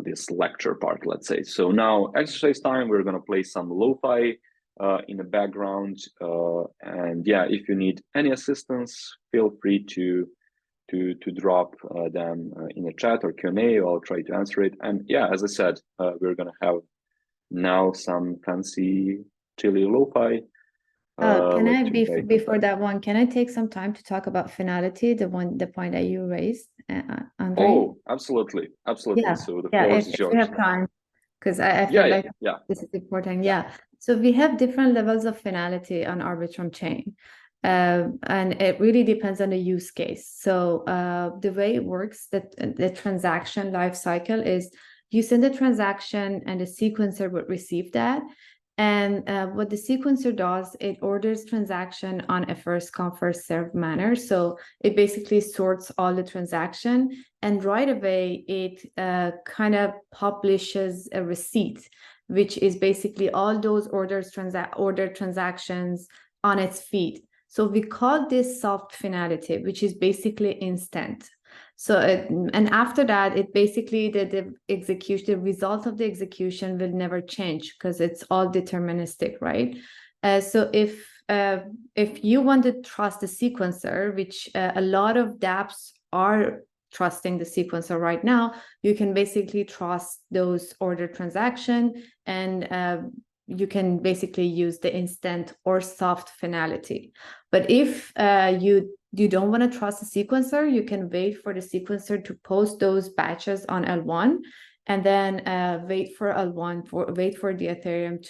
this lecture part, let's say. So now exercise time, we're going to play some lo-fi in the background, and yeah, if you need any assistance, feel free to drop them in the chat or Q&A. I'll try to answer it. And yeah, as I said, we're going to have now some fancy chili lo-fi. Can I, before that one, can I take some time to talk about finality, the point that you raised, Andrej? Oh, absolutely. Yeah. So the floor is yours. If we have time, because I feel like this is important. Yeah. So we have different levels of finality on Arbitrum chain. And it really depends on the use case. So the way it works, that the transaction life cycle is you send a transaction and the sequencer would receive that. And what the sequencer does, it orders transaction on a first come, first served manner. So it basically sorts all the transaction, and right away it kind of publishes a receipt, which is basically all those ordered transactions on its feed. So we call this soft finality, which is basically instant. So, and after that, it basically the execution, the result of the execution will never change because it's all deterministic, right? So if you want to trust the sequencer, which a lot of dApps are trusting the sequencer right now, you can basically trust those ordered transaction, and you can basically use the instant or soft finality. But if you don't want to trust the sequencer, you can wait for the sequencer to post those batches on L1, and then wait for the Ethereum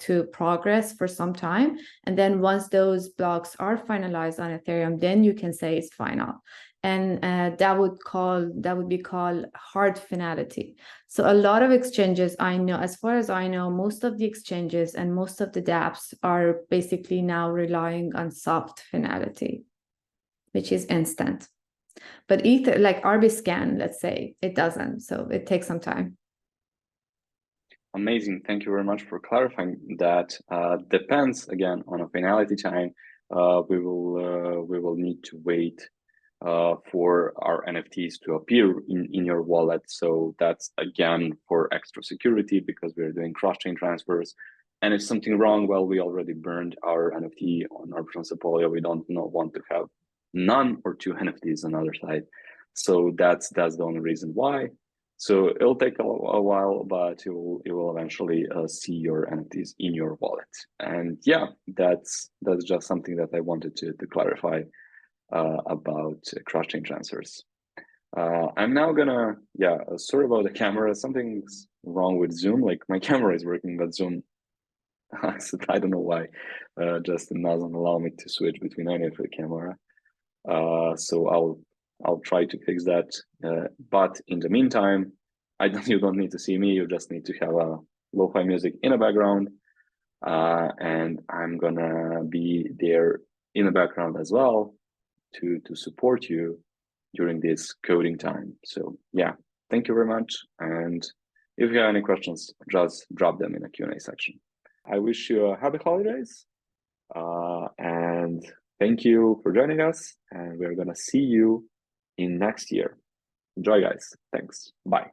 to progress for some time. And then once those blocks are finalized on Ethereum, then you can say it's final. And that would be called hard finality. So a lot of exchanges, I know, as far as I know, most of the exchanges and most of the dApps are basically now relying on soft finality, which is instant. But Ether, like Arbiscan, let's say, it doesn't. So it takes some time. Amazing. Thank you very much for clarifying that. Depends again on a finality time. We will need to wait for our NFTs to appear in your wallet. So that's again for extra security because we're doing cross-chain transfers. And if something wrong, well, we already burned our NFT on Arbitrum Sepolia. We don't want to have none or two NFTs on the other side. So that's the only reason why. So it'll take a while, but you will eventually see your NFTs in your wallet. And yeah, that's just something that I wanted to clarify about cross-chain transfers. I'm now gonna, sorry about the camera. Something's wrong with Zoom. Like my camera is working, but Zoom, I don't know why, just doesn't allow me to switch between any of the camera. So I'll try to fix that. But in the meantime, you don't need to see me. You just need to have a lo-fi music in the background, and I'm gonna be there in the background as well to support you during this coding time. So yeah, thank you very much. And if you have any questions, just drop them in the Q&A section. I wish you a happy holidays, and thank you for joining us. And we're gonna see you in next year. Enjoy, guys. Thanks. Bye.